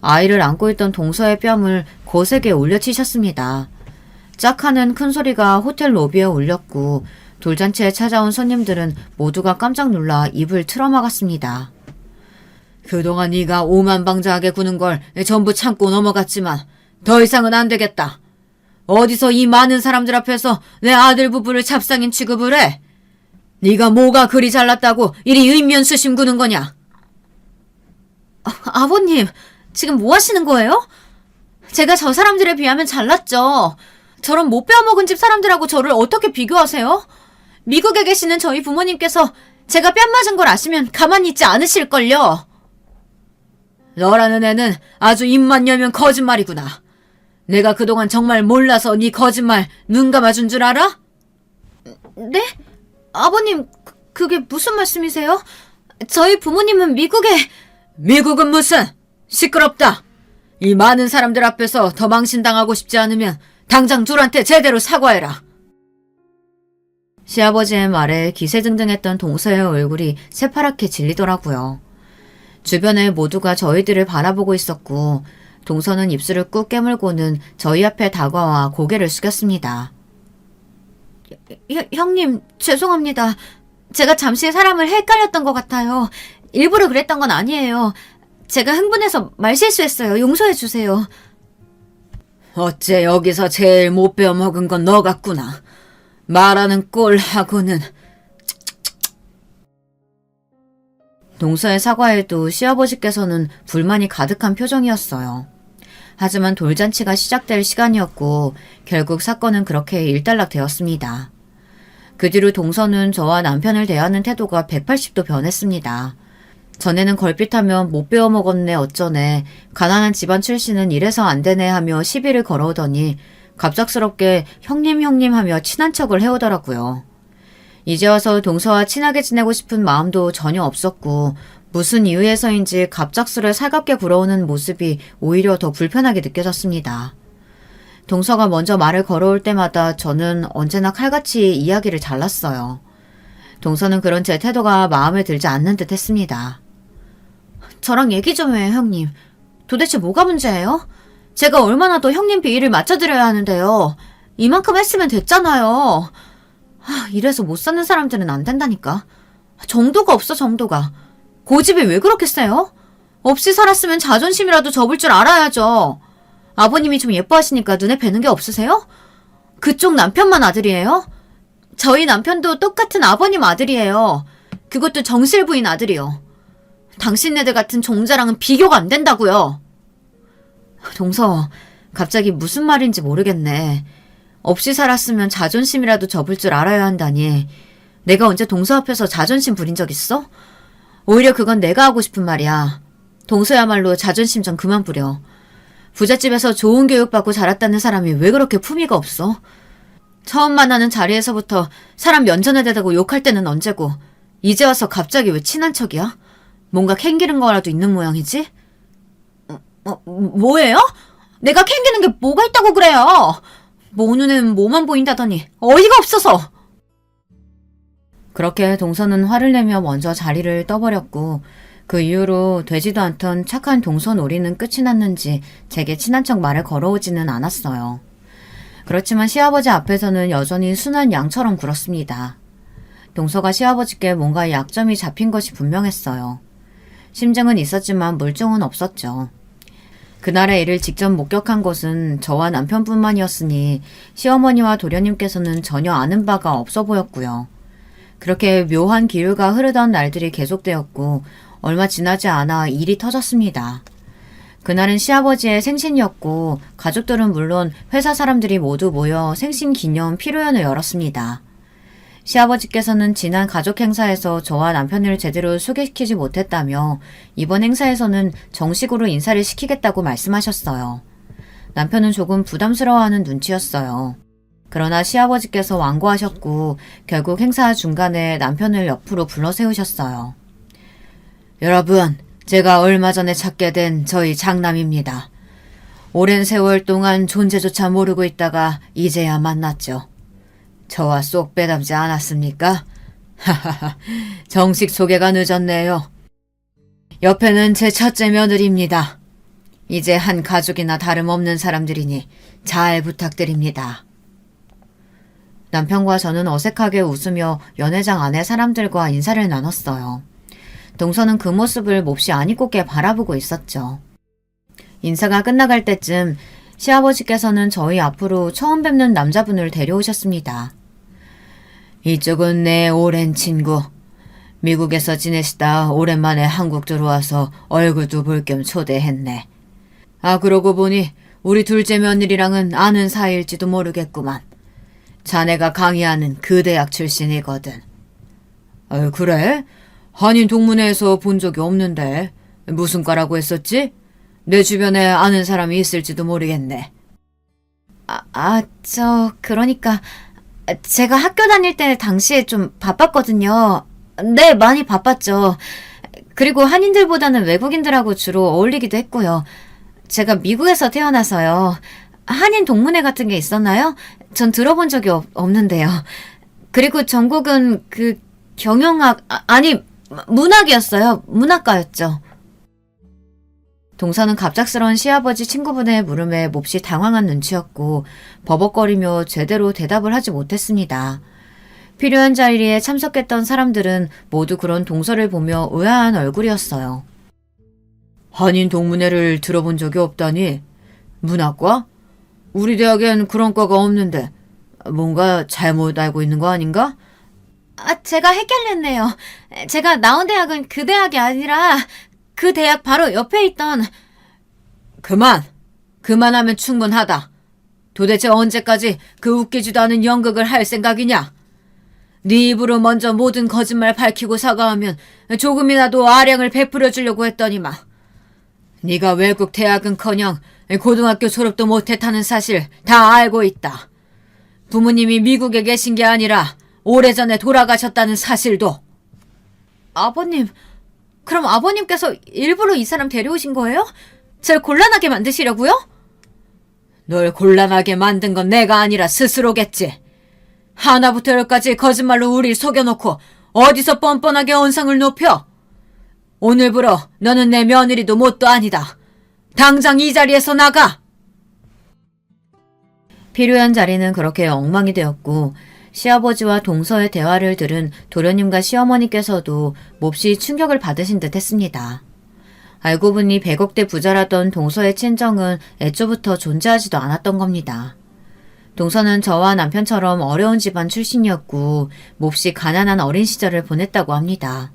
아이를 안고 있던 동서의 뺨을 거세게 올려치셨습니다. 짝 하는 큰 소리가 호텔 로비에 울렸고 돌잔치에 찾아온 손님들은 모두가 깜짝 놀라 입을 틀어막았습니다. 그동안 네가 오만방자하게 구는 걸 전부 참고 넘어갔지만 더 이상은 안 되겠다. 어디서 이 많은 사람들 앞에서 내 아들 부부를 잡상인 취급을 해? 네가 뭐가 그리 잘났다고 이리 의면수심 구는 거냐? 아버님, 지금 뭐 하시는 거예요? 제가 저 사람들에 비하면 잘났죠. 저런 못 빼어먹은 집 사람들하고 저를 어떻게 비교하세요? 미국에 계시는 저희 부모님께서 제가 뺨 맞은 걸 아시면 가만히 있지 않으실걸요. 너라는 애는 아주 입만 열면 거짓말이구나. 내가 그동안 정말 몰라서 네 거짓말 눈 감아준 줄 알아? 네? 아버님, 그게 무슨 말씀이세요? 저희 부모님은 미국은 무슨! 시끄럽다! 이 많은 사람들 앞에서 더 망신당하고 싶지 않으면 당장 둘한테 제대로 사과해라. 시아버지의 말에 기세등등했던 동서의 얼굴이 새파랗게 질리더라고요. 주변에 모두가 저희들을 바라보고 있었고 동서는 입술을 꾹 깨물고는 저희 앞에 다가와 고개를 숙였습니다. 형님, 죄송합니다. 제가 잠시 사람을 헷갈렸던 것 같아요. 일부러 그랬던 건 아니에요. 제가 흥분해서 말실수했어요. 용서해 주세요. 어째 여기서 제일 못 배워먹은 건 너 같구나. 말하는 꼴하고는. 동서의 사과에도 시아버지께서는 불만이 가득한 표정이었어요. 하지만 돌잔치가 시작될 시간이었고 결국 사건은 그렇게 일단락되었습니다. 그 뒤로 동서는 저와 남편을 대하는 태도가 180도 변했습니다. 전에는 걸핏하면 못 배워먹었네 어쩌네, 가난한 집안 출신은 이래서 안 되네 하며 시비를 걸어오더니 갑작스럽게 형님 하며 친한 척을 해오더라고요. 이제 와서 동서와 친하게 지내고 싶은 마음도 전혀 없었고 무슨 이유에서인지 갑작스레 살갑게 굴어오는 모습이 오히려 더 불편하게 느껴졌습니다. 동서가 먼저 말을 걸어올 때마다 저는 언제나 칼같이 이야기를 잘랐어요. 동서는 그런 제 태도가 마음에 들지 않는 듯 했습니다. 저랑 얘기 좀 해요, 형님. 도대체 뭐가 문제예요? 제가 얼마나 더 형님 비위를 맞춰드려야 하는데요. 이만큼 했으면 됐잖아요. 이래서 못 사는 사람들은 안 된다니까. 정도가 없어, 정도가. 고집이 왜 그렇게 세요? 없이 살았으면 자존심이라도 접을 줄 알아야죠. 아버님이 좀 예뻐하시니까 눈에 뵈는 게 없으세요? 그쪽 남편만 아들이에요? 저희 남편도 똑같은 아버님 아들이에요. 그것도 정실 부인 아들이요. 당신네들 같은 종자랑은 비교가 안 된다고요. 동서, 갑자기 무슨 말인지 모르겠네. 없이 살았으면 자존심이라도 접을 줄 알아야 한다니. 내가 언제 동서 앞에서 자존심 부린 적 있어? 오히려 그건 내가 하고 싶은 말이야. 동서야말로 자존심 좀 그만 부려. 부잣집에서 좋은 교육받고 자랐다는 사람이 왜 그렇게 품위가 없어? 처음 만나는 자리에서부터 사람 면전에 대다고 욕할 때는 언제고 이제 와서 갑자기 왜 친한 척이야? 뭔가 캥기는 거라도 있는 모양이지? 뭐예요? 내가 캥기는 게 뭐가 있다고 그래요? 모 눈에는 뭐만 보인다더니 어이가 없어서. 그렇게 동서는 화를 내며 먼저 자리를 떠버렸고 그 이후로 되지도 않던 착한 동서 놀이는 끝이 났는지 제게 친한 척 말을 걸어오지는 않았어요. 그렇지만 시아버지 앞에서는 여전히 순한 양처럼 굴었습니다. 동서가 시아버지께 뭔가 약점이 잡힌 것이 분명했어요. 심증은 있었지만 물증은 없었죠. 그날의 일을 직접 목격한 것은 저와 남편뿐만이었으니 시어머니와 도련님께서는 전혀 아는 바가 없어 보였고요. 그렇게 묘한 기류가 흐르던 날들이 계속되었고 얼마 지나지 않아 일이 터졌습니다. 그날은 시아버지의 생신이었고 가족들은 물론 회사 사람들이 모두 모여 생신 기념 피로연을 열었습니다. 시아버지께서는 지난 가족 행사에서 저와 남편을 제대로 소개시키지 못했다며 이번 행사에서는 정식으로 인사를 시키겠다고 말씀하셨어요. 남편은 조금 부담스러워하는 눈치였어요. 그러나 시아버지께서 완고하셨고 결국 행사 중간에 남편을 옆으로 불러 세우셨어요. 여러분, 제가 얼마 전에 찾게 된 저희 장남입니다. 오랜 세월 동안 존재조차 모르고 있다가 이제야 만났죠. 저와 쏙 빼닮지 않았습니까? 하하하, 정식 소개가 늦었네요. 옆에는 제 첫째 며느리입니다. 이제 한 가족이나 다름없는 사람들이니 잘 부탁드립니다. 남편과 저는 어색하게 웃으며 연회장 안의 사람들과 인사를 나눴어요. 동서는 그 모습을 몹시 아니꼽게 바라보고 있었죠. 인사가 끝나갈 때쯤 시아버지께서는 저희 앞으로 처음 뵙는 남자분을 데려오셨습니다. 이쪽은 내 오랜 친구. 미국에서 지내시다 오랜만에 한국 들어와서 얼굴도 볼 겸 초대했네. 아, 그러고 보니 우리 둘째 며느리랑은 아는 사이일지도 모르겠구만. 자네가 강의하는 그 대학 출신이거든. 그래? 한인 동문회에서 본 적이 없는데 무슨 과라고 했었지? 내 주변에 아는 사람이 있을지도 모르겠네. 그러니까 제가 학교 다닐 때 당시에 좀 바빴거든요. 네, 많이 바빴죠. 그리고 한인들보다는 외국인들하고 주로 어울리기도 했고요. 제가 미국에서 태어나서요. 한인 동문회 같은 게 있었나요? 전 들어본 적이 없는데요. 그리고 전공은 경영학, 문학이었어요. 문학과였죠. 동서는 갑작스러운 시아버지 친구분의 물음에 몹시 당황한 눈치였고 버벅거리며 제대로 대답을 하지 못했습니다. 필요한 자리에 참석했던 사람들은 모두 그런 동서를 보며 의아한 얼굴이었어요. 한인 동문회를 들어본 적이 없다니? 문학과? 우리 대학엔 그런 과가 없는데 뭔가 잘못 알고 있는 거 아닌가? 제가 헷갈렸네요. 제가 나온 대학은 그 대학이 아니라 그 대학 바로 옆에 있던... 그만하면 충분하다. 도대체 언제까지 그 웃기지도 않은 연극을 할 생각이냐? 네 입으로 먼저 모든 거짓말 밝히고 사과하면 조금이라도 아량을 베풀어 주려고 했더니만. 네가 외국 대학은커녕 고등학교 졸업도 못했다는 사실 다 알고 있다. 부모님이 미국에 계신 게 아니라 오래전에 돌아가셨다는 사실도. 아버님, 그럼 아버님께서 일부러 이 사람 데려오신 거예요? 절 곤란하게 만드시려고요? 널 곤란하게 만든 건 내가 아니라 스스로겠지. 하나부터 열까지 거짓말로 우릴 속여놓고 어디서 뻔뻔하게 언성을 높여? 오늘부로 너는 내 며느리도 뭣도 아니다. 당장 이 자리에서 나가! 필요한 자리는 그렇게 엉망이 되었고 시아버지와 동서의 대화를 들은 도련님과 시어머니께서도 몹시 충격을 받으신 듯 했습니다. 알고 보니 100억대 부자라던 동서의 친정은 애초부터 존재하지도 않았던 겁니다. 동서는 저와 남편처럼 어려운 집안 출신이었고 몹시 가난한 어린 시절을 보냈다고 합니다.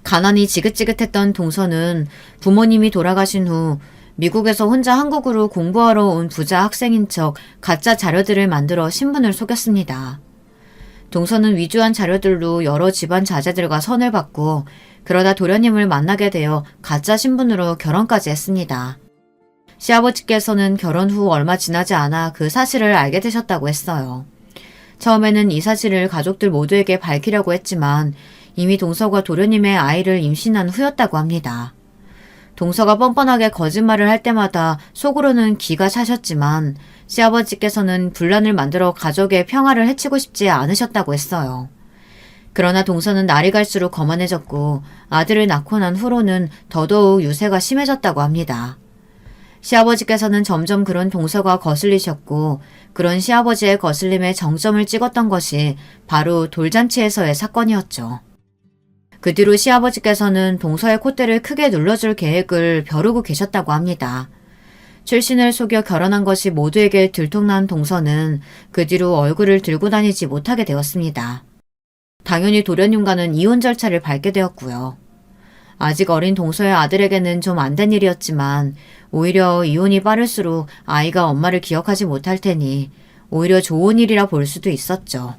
가난이 지긋지긋했던 동서는 부모님이 돌아가신 후 미국에서 혼자 한국으로 공부하러 온 부자 학생인 척 가짜 자료들을 만들어 신분을 속였습니다. 동서는 위조한 자료들로 여러 집안 자제들과 선을 받고 그러다 도련님을 만나게 되어 가짜 신분으로 결혼까지 했습니다. 시아버지께서는 결혼 후 얼마 지나지 않아 그 사실을 알게 되셨다고 했어요. 처음에는 이 사실을 가족들 모두에게 밝히려고 했지만 이미 동서가 도련님의 아이를 임신한 후였다고 합니다. 동서가 뻔뻔하게 거짓말을 할 때마다 속으로는 기가 차셨지만 시아버지께서는 분란을 만들어 가족의 평화를 해치고 싶지 않으셨다고 했어요. 그러나 동서는 날이 갈수록 거만해졌고 아들을 낳고 난 후로는 더더욱 유세가 심해졌다고 합니다. 시아버지께서는 점점 그런 동서가 거슬리셨고 그런 시아버지의 거슬림에 정점을 찍었던 것이 바로 돌잔치에서의 사건이었죠. 그 뒤로 시아버지께서는 동서의 콧대를 크게 눌러줄 계획을 벼르고 계셨다고 합니다. 출신을 속여 결혼한 것이 모두에게 들통난 동서는 그 뒤로 얼굴을 들고 다니지 못하게 되었습니다. 당연히 도련님과는 이혼 절차를 밟게 되었고요. 아직 어린 동서의 아들에게는 좀 안 된 일이었지만 오히려 이혼이 빠를수록 아이가 엄마를 기억하지 못할 테니 오히려 좋은 일이라 볼 수도 있었죠.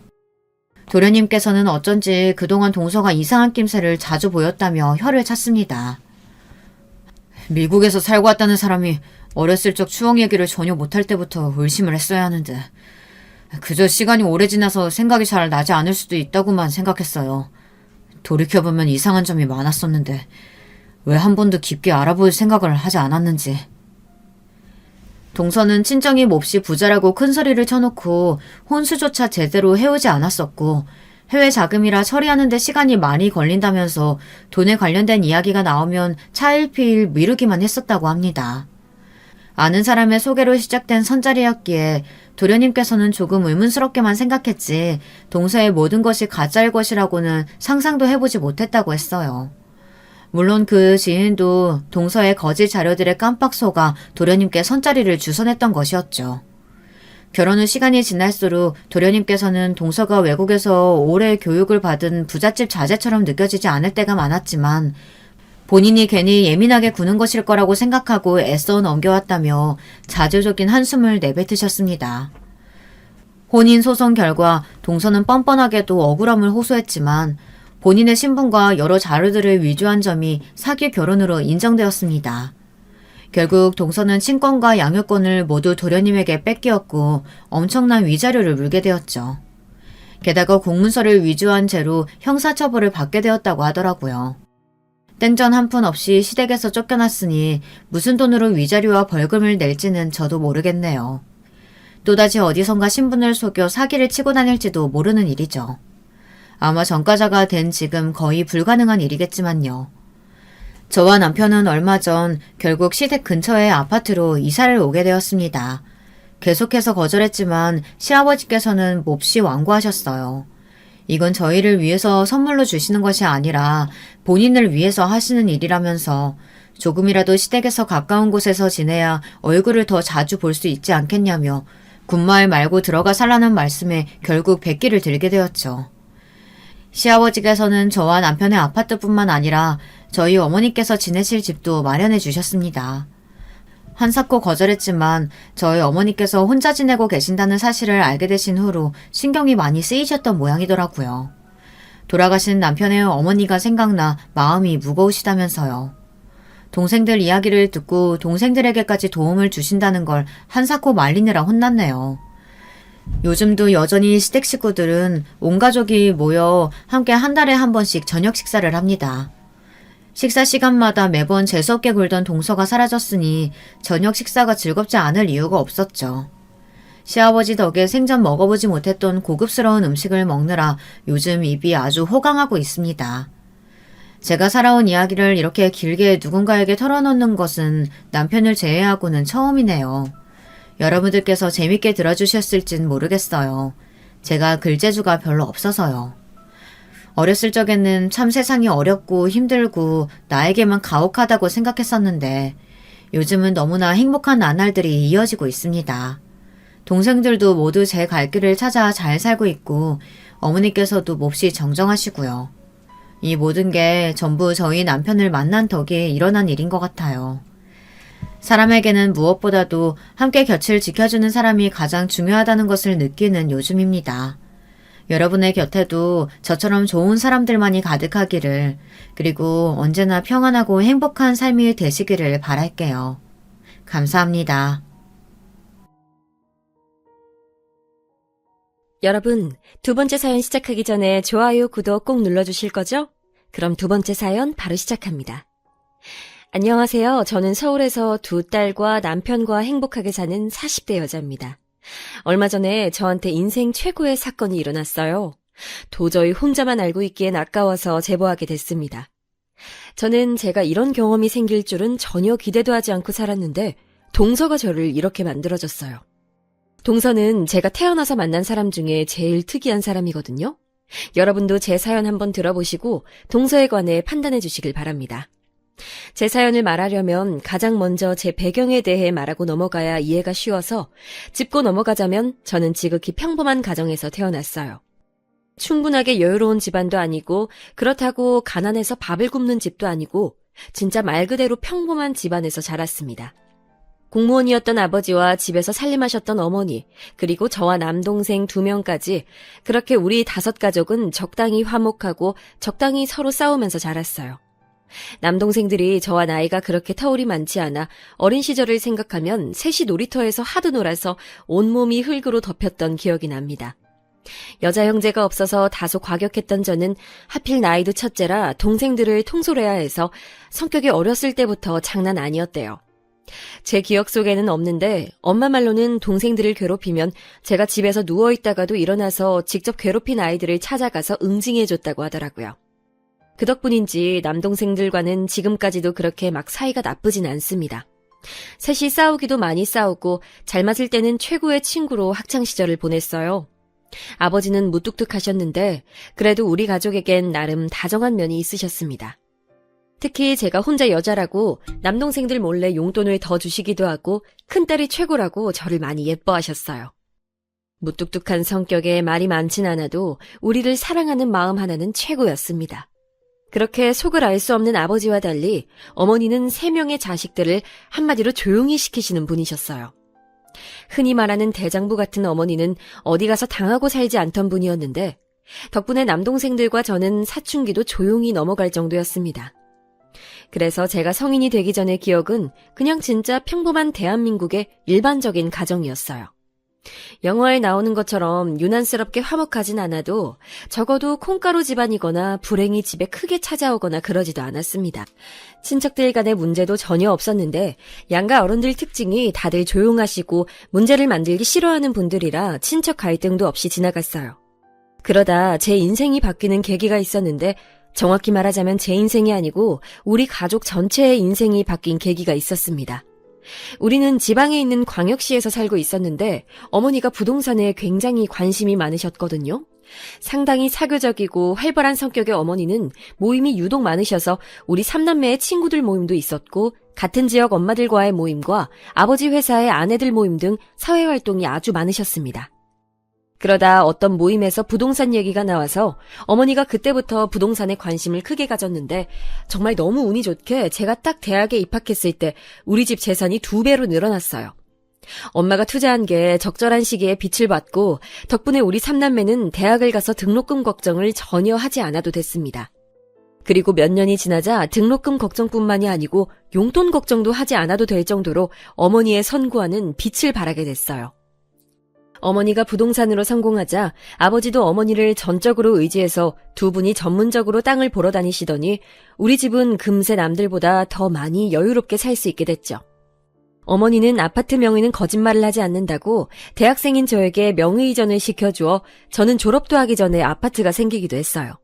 도련님께서는 어쩐지 그동안 동서가 이상한 낌새를 자주 보였다며 혀를 찼습니다. 미국에서 살고 왔다는 사람이 어렸을 적 추억 얘기를 전혀 못할 때부터 의심을 했어야 하는데 그저 시간이 오래 지나서 생각이 잘 나지 않을 수도 있다고만 생각했어요. 돌이켜보면 이상한 점이 많았었는데 왜 한 번도 깊게 알아볼 생각을 하지 않았는지. 동서는 친정이 몹시 부자라고 큰소리를 쳐놓고 혼수조차 제대로 해오지 않았었고 해외 자금이라 처리하는 데 시간이 많이 걸린다면서 돈에 관련된 이야기가 나오면 차일피일 미루기만 했었다고 합니다. 아는 사람의 소개로 시작된 선자리였기에 도련님께서는 조금 의문스럽게만 생각했지 동서의 모든 것이 가짜일 것이라고는 상상도 해보지 못했다고 했어요. 물론 그 지인도 동서의 거짓 자료들에 깜빡 속아 도련님께 선자리를 주선했던 것이었죠. 결혼 후 시간이 지날수록 도련님께서는 동서가 외국에서 오래 교육을 받은 부잣집 자제처럼 느껴지지 않을 때가 많았지만 본인이 괜히 예민하게 구는 것일 거라고 생각하고 애써 넘겨왔다며 자조적인 한숨을 내뱉으셨습니다. 혼인소송 결과 동서는 뻔뻔하게도 억울함을 호소했지만 본인의 신분과 여러 자료들을 위조한 점이 사기 결혼으로 인정되었습니다. 결국 동서는 친권과 양육권을 모두 도련님에게 뺏기었고 엄청난 위자료를 물게 되었죠. 게다가 공문서를 위조한 죄로 형사처벌을 받게 되었다고 하더라고요. 땡전 한 푼 없이 시댁에서 쫓겨났으니 무슨 돈으로 위자료와 벌금을 낼지는 저도 모르겠네요. 또다시 어디선가 신분을 속여 사기를 치고 다닐지도 모르는 일이죠. 아마 전과자가 된 지금 거의 불가능한 일이겠지만요. 저와 남편은 얼마 전 결국 시댁 근처의 아파트로 이사를 오게 되었습니다. 계속해서 거절했지만 시아버지께서는 몹시 완고하셨어요. 이건 저희를 위해서 선물로 주시는 것이 아니라 본인을 위해서 하시는 일이라면서 조금이라도 시댁에서 가까운 곳에서 지내야 얼굴을 더 자주 볼 수 있지 않겠냐며 군마을 말고 들어가 살라는 말씀에 결국 백기를 들게 되었죠. 시아버지께서는 저와 남편의 아파트뿐만 아니라 저희 어머니께서 지내실 집도 마련해 주셨습니다. 한사코 거절했지만 저희 어머니께서 혼자 지내고 계신다는 사실을 알게 되신 후로 신경이 많이 쓰이셨던 모양이더라고요. 돌아가신 남편의 어머니가 생각나 마음이 무거우시다면서요. 동생들 이야기를 듣고 동생들에게까지 도움을 주신다는 걸 한사코 말리느라 혼났네요. 요즘도 여전히 시댁 식구들은 온 가족이 모여 함께 한 달에 한 번씩 저녁 식사를 합니다. 식사 시간마다 매번 재수없게 굴던 동서가 사라졌으니 저녁 식사가 즐겁지 않을 이유가 없었죠. 시아버지 덕에 생전 먹어보지 못했던 고급스러운 음식을 먹느라 요즘 입이 아주 호강하고 있습니다. 제가 살아온 이야기를 이렇게 길게 누군가에게 털어놓는 것은 남편을 제외하고는 처음이네요. 여러분들께서 재밌게 들어주셨을진 모르겠어요. 제가 글재주가 별로 없어서요. 어렸을 적에는 참 세상이 어렵고 힘들고 나에게만 가혹하다고 생각했었는데 요즘은 너무나 행복한 나날들이 이어지고 있습니다. 동생들도 모두 제 갈 길을 찾아 잘 살고 있고 어머니께서도 몹시 정정하시고요. 이 모든 게 전부 저희 남편을 만난 덕에 일어난 일인 것 같아요. 사람에게는 무엇보다도 함께 곁을 지켜주는 사람이 가장 중요하다는 것을 느끼는 요즘입니다. 여러분의 곁에도 저처럼 좋은 사람들만이 가득하기를, 그리고 언제나 평안하고 행복한 삶이 되시기를 바랄게요. 감사합니다. 여러분, 두 번째 사연 시작하기 전에 좋아요, 구독 꼭 눌러주실 거죠? 그럼 두 번째 사연 바로 시작합니다. 안녕하세요. 저는 서울에서 두 딸과 남편과 행복하게 사는 40대 여자입니다. 얼마 전에 저한테 인생 최고의 사건이 일어났어요. 도저히 혼자만 알고 있기엔 아까워서 제보하게 됐습니다. 저는 제가 이런 경험이 생길 줄은 전혀 기대도 하지 않고 살았는데 동서가 저를 이렇게 만들어줬어요. 동서는 제가 태어나서 만난 사람 중에 제일 특이한 사람이거든요. 여러분도 제 사연 한번 들어보시고 동서에 관해 판단해 주시길 바랍니다. 제 사연을 말하려면 가장 먼저 제 배경에 대해 말하고 넘어가야 이해가 쉬워서 짚고 넘어가자면 저는 지극히 평범한 가정에서 태어났어요. 충분하게 여유로운 집안도 아니고 그렇다고 가난해서 밥을 굶는 집도 아니고 진짜 말 그대로 평범한 집안에서 자랐습니다. 공무원이었던 아버지와 집에서 살림하셨던 어머니, 그리고 저와 남동생 2명까지 그렇게 우리 5가족은 적당히 화목하고 적당히 서로 싸우면서 자랐어요. 남동생들이 저와 나이가 그렇게 터울이 많지 않아 어린 시절을 생각하면 셋이 놀이터에서 하도 놀아서 온몸이 흙으로 덮였던 기억이 납니다. 여자 형제가 없어서 다소 과격했던 저는 하필 나이도 첫째라 동생들을 통솔해야 해서 성격이 어렸을 때부터 장난 아니었대요. 제 기억 속에는 없는데 엄마 말로는 동생들을 괴롭히면 제가 집에서 누워있다가도 일어나서 직접 괴롭힌 아이들을 찾아가서 응징해줬다고 하더라고요. 그 덕분인지 남동생들과는 지금까지도 그렇게 막 사이가 나쁘진 않습니다. 셋이 싸우기도 많이 싸우고 잘 맞을 때는 최고의 친구로 학창시절을 보냈어요. 아버지는 무뚝뚝하셨는데 그래도 우리 가족에겐 나름 다정한 면이 있으셨습니다. 특히 제가 혼자 여자라고 남동생들 몰래 용돈을 더 주시기도 하고 큰딸이 최고라고 저를 많이 예뻐하셨어요. 무뚝뚝한 성격에 말이 많진 않아도 우리를 사랑하는 마음 하나는 최고였습니다. 그렇게 속을 알 수 없는 아버지와 달리 어머니는 3명의 자식들을 한마디로 조용히 시키시는 분이셨어요. 흔히 말하는 대장부 같은 어머니는 어디 가서 당하고 살지 않던 분이었는데 덕분에 남동생들과 저는 사춘기도 조용히 넘어갈 정도였습니다. 그래서 제가 성인이 되기 전의 기억은 그냥 진짜 평범한 대한민국의 일반적인 가정이었어요. 영화에 나오는 것처럼 유난스럽게 화목하진 않아도 적어도 콩가루 집안이거나 불행이 집에 크게 찾아오거나 그러지도 않았습니다. 친척들 간의 문제도 전혀 없었는데 양가 어른들 특징이 다들 조용하시고 문제를 만들기 싫어하는 분들이라 친척 갈등도 없이 지나갔어요. 그러다 제 인생이 바뀌는 계기가 있었는데 정확히 말하자면 제 인생이 아니고 우리 가족 전체의 인생이 바뀐 계기가 있었습니다. 우리는 지방에 있는 광역시에서 살고 있었는데 어머니가 부동산에 굉장히 관심이 많으셨거든요. 상당히 사교적이고 활발한 성격의 어머니는 모임이 유독 많으셔서 우리 3남매의 친구들 모임도 있었고 같은 지역 엄마들과의 모임과 아버지 회사의 아내들 모임 등 사회활동이 아주 많으셨습니다. 그러다 어떤 모임에서 부동산 얘기가 나와서 어머니가 그때부터 부동산에 관심을 크게 가졌는데 정말 너무 운이 좋게 제가 딱 대학에 입학했을 때 우리 집 재산이 2배로 늘어났어요. 엄마가 투자한 게 적절한 시기에 빛을 받고 덕분에 우리 3남매는 대학을 가서 등록금 걱정을 전혀 하지 않아도 됐습니다. 그리고 몇 년이 지나자 등록금 걱정뿐만이 아니고 용돈 걱정도 하지 않아도 될 정도로 어머니의 선구안은 빛을 발하게 됐어요. 어머니가 부동산으로 성공하자 아버지도 어머니를 전적으로 의지해서 두 분이 전문적으로 땅을 보러 다니시더니 우리 집은 금세 남들보다 더 많이 여유롭게 살 수 있게 됐죠. 어머니는 아파트 명의는 거짓말을 하지 않는다고 대학생인 저에게 명의 이전을 시켜주어 저는 졸업도 하기 전에 아파트가 생기기도 했어요.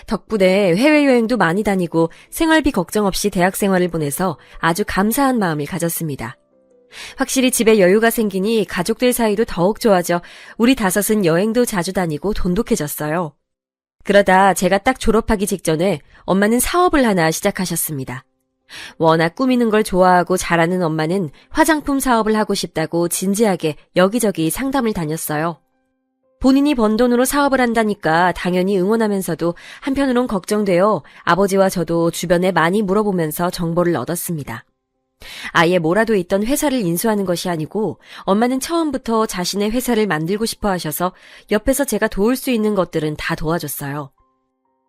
덕분에 해외여행도 많이 다니고 생활비 걱정 없이 대학 생활을 보내서 아주 감사한 마음을 가졌습니다. 확실히 집에 여유가 생기니 가족들 사이도 더욱 좋아져 우리 5은 여행도 자주 다니고 돈독해졌어요. 그러다 제가 딱 졸업하기 직전에 엄마는 사업을 하나 시작하셨습니다. 워낙 꾸미는 걸 좋아하고 잘하는 엄마는 화장품 사업을 하고 싶다고 진지하게 여기저기 상담을 다녔어요. 본인이 번 돈으로 사업을 한다니까 당연히 응원하면서도 한편으론 걱정되어 아버지와 저도 주변에 많이 물어보면서 정보를 얻었습니다. 아예 뭐라도 있던 회사를 인수하는 것이 아니고 엄마는 처음부터 자신의 회사를 만들고 싶어 하셔서 옆에서 제가 도울 수 있는 것들은 다 도와줬어요.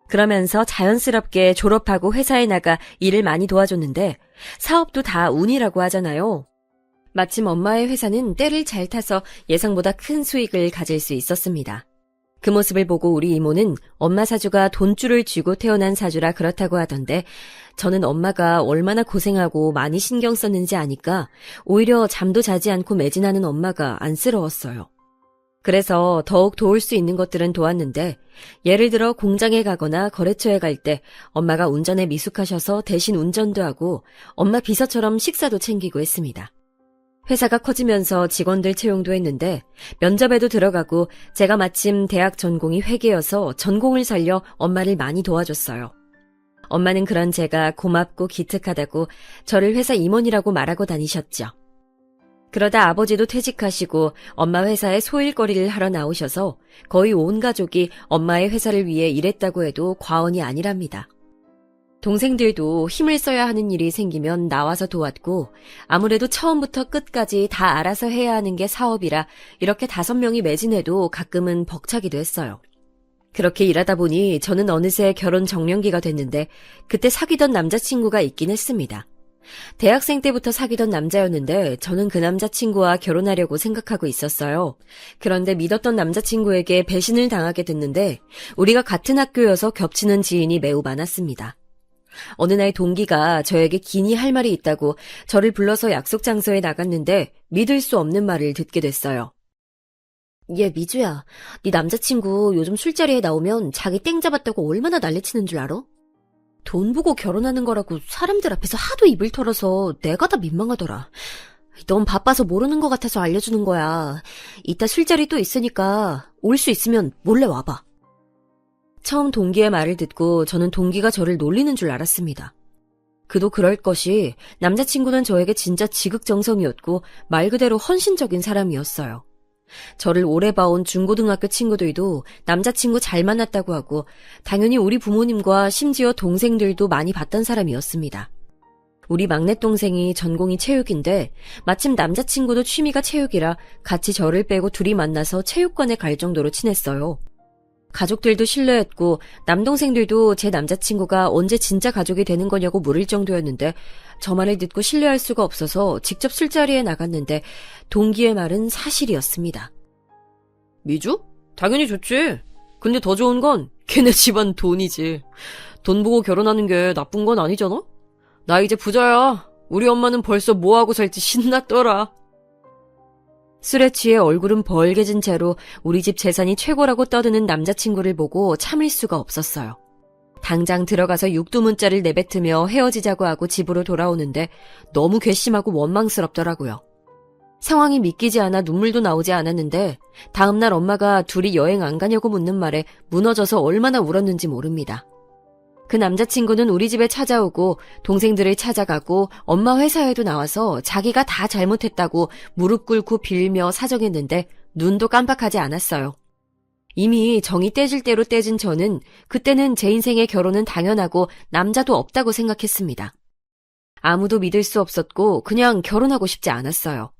그러면서 자연스럽게 졸업하고 회사에 나가 일을 많이 도와줬는데 사업도 다 운이라고 하잖아요. 마침 엄마의 회사는 때를 잘 타서 예상보다 큰 수익을 가질 수 있었습니다. 그 모습을 보고 우리 이모는 엄마 사주가 돈줄을 쥐고 태어난 사주라 그렇다고 하던데 저는 엄마가 얼마나 고생하고 많이 신경 썼는지 아니까 오히려 잠도 자지 않고 매진하는 엄마가 안쓰러웠어요. 그래서 더욱 도울 수 있는 것들은 도왔는데 예를 들어 공장에 가거나 거래처에 갈 때 엄마가 운전에 미숙하셔서 대신 운전도 하고 엄마 비서처럼 식사도 챙기고 했습니다. 회사가 커지면서 직원들 채용도 했는데 면접에도 들어가고 제가 마침 대학 전공이 회계여서 전공을 살려 엄마를 많이 도와줬어요. 엄마는 그런 제가 고맙고 기특하다고 저를 회사 임원이라고 말하고 다니셨죠. 그러다 아버지도 퇴직하시고 엄마 회사에 소일거리를 하러 나오셔서 거의 온 가족이 엄마의 회사를 위해 일했다고 해도 과언이 아니랍니다. 동생들도 힘을 써야 하는 일이 생기면 나와서 도왔고 아무래도 처음부터 끝까지 다 알아서 해야 하는 게 사업이라 이렇게 5명이 매진해도 가끔은 벅차기도 했어요. 그렇게 일하다 보니 저는 어느새 결혼 정년기가 됐는데 그때 사귀던 남자친구가 있긴 했습니다. 대학생 때부터 사귀던 남자였는데 저는 그 남자친구와 결혼하려고 생각하고 있었어요. 그런데 믿었던 남자친구에게 배신을 당하게 됐는데 우리가 같은 학교여서 겹치는 지인이 매우 많았습니다. 어느 날 동기가 저에게 기니 할 말이 있다고 저를 불러서 약속 장소에 나갔는데 믿을 수 없는 말을 듣게 됐어요. 얘 미주야, 네 남자친구 요즘 술자리에 나오면 자기 땡 잡았다고 얼마나 난리치는 줄 알아? 돈 보고 결혼하는 거라고 사람들 앞에서 하도 입을 털어서 내가 다 민망하더라. 넌 바빠서 모르는 것 같아서 알려주는 거야. 이따 술자리 또 있으니까 올 수 있으면 몰래 와봐. 처음 동기의 말을 듣고 저는 동기가 저를 놀리는 줄 알았습니다. 그도 그럴 것이 남자친구는 저에게 진짜 지극정성이었고 말 그대로 헌신적인 사람이었어요. 저를 오래 봐온 중고등학교 친구들도 남자친구 잘 만났다고 하고 당연히 우리 부모님과 심지어 동생들도 많이 봤던 사람이었습니다. 우리 막내 동생이 전공이 체육인데 마침 남자친구도 취미가 체육이라 같이 저를 빼고 둘이 만나서 체육관에 갈 정도로 친했어요. 가족들도 신뢰했고 남동생들도 제 남자친구가 언제 진짜 가족이 되는 거냐고 물을 정도였는데 저 말을 듣고 신뢰할 수가 없어서 직접 술자리에 나갔는데 동기의 말은 사실이었습니다. 미주? 당연히 좋지. 근데 더 좋은 건 걔네 집안 돈이지. 돈 보고 결혼하는 게 나쁜 건 아니잖아? 나 이제 부자야. 우리 엄마는 벌써 뭐하고 살지 신났더라. 술에 취해 얼굴은 벌게진 채로 우리 집 재산이 최고라고 떠드는 남자친구를 보고 참을 수가 없었어요. 당장 들어가서 육두문자를 내뱉으며 헤어지자고 하고 집으로 돌아오는데 너무 괘씸하고 원망스럽더라고요. 상황이 믿기지 않아 눈물도 나오지 않았는데 다음날 엄마가 둘이 여행 안 가냐고 묻는 말에 무너져서 얼마나 울었는지 모릅니다. 그 남자친구는 우리 집에 찾아오고 동생들을 찾아가고 엄마 회사에도 나와서 자기가 다 잘못했다고 무릎 꿇고 빌며 사정했는데 눈도 깜빡하지 않았어요. 이미 정이 떼질 대로 떼진 저는 그때는 제 인생의 결혼은 당연하고 남자도 없다고 생각했습니다. 아무도 믿을 수 없었고 그냥 결혼하고 싶지 않았어요.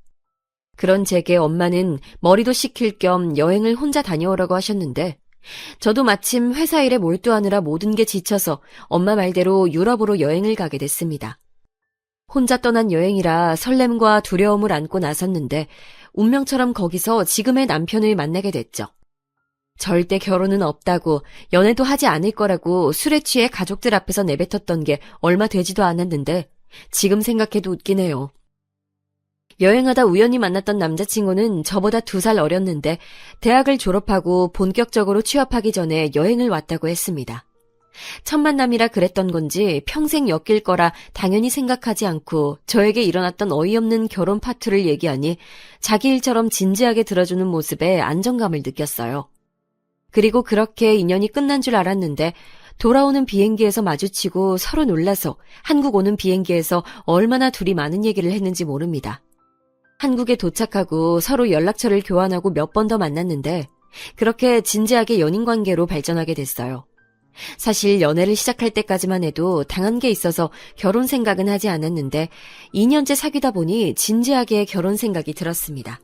그런 제게 엄마는 머리도 식힐 겸 여행을 혼자 다녀오라고 하셨는데 저도 마침 회사 일에 몰두하느라 모든 게 지쳐서 엄마 말대로 유럽으로 여행을 가게 됐습니다. 혼자 떠난 여행이라 설렘과 두려움을 안고 나섰는데 운명처럼 거기서 지금의 남편을 만나게 됐죠. 절대 결혼은 없다고 연애도 하지 않을 거라고 술에 취해 가족들 앞에서 내뱉었던 게 얼마 되지도 않았는데 지금 생각해도 웃기네요. 여행하다 우연히 만났던 남자친구는 저보다 2살 어렸는데 대학을 졸업하고 본격적으로 취업하기 전에 여행을 왔다고 했습니다. 첫 만남이라 그랬던 건지 평생 엮일 거라 당연히 생각하지 않고 저에게 일어났던 어이없는 결혼 파투를 얘기하니 자기 일처럼 진지하게 들어주는 모습에 안정감을 느꼈어요. 그리고 그렇게 인연이 끝난 줄 알았는데 돌아오는 비행기에서 마주치고 서로 놀라서 한국 오는 비행기에서 얼마나 둘이 많은 얘기를 했는지 모릅니다. 한국에 도착하고 서로 연락처를 교환하고 몇 번 더 만났는데 그렇게 진지하게 연인 관계로 발전하게 됐어요. 사실 연애를 시작할 때까지만 해도 당한 게 있어서 결혼 생각은 하지 않았는데 2년째 사귀다 보니 진지하게 결혼 생각이 들었습니다.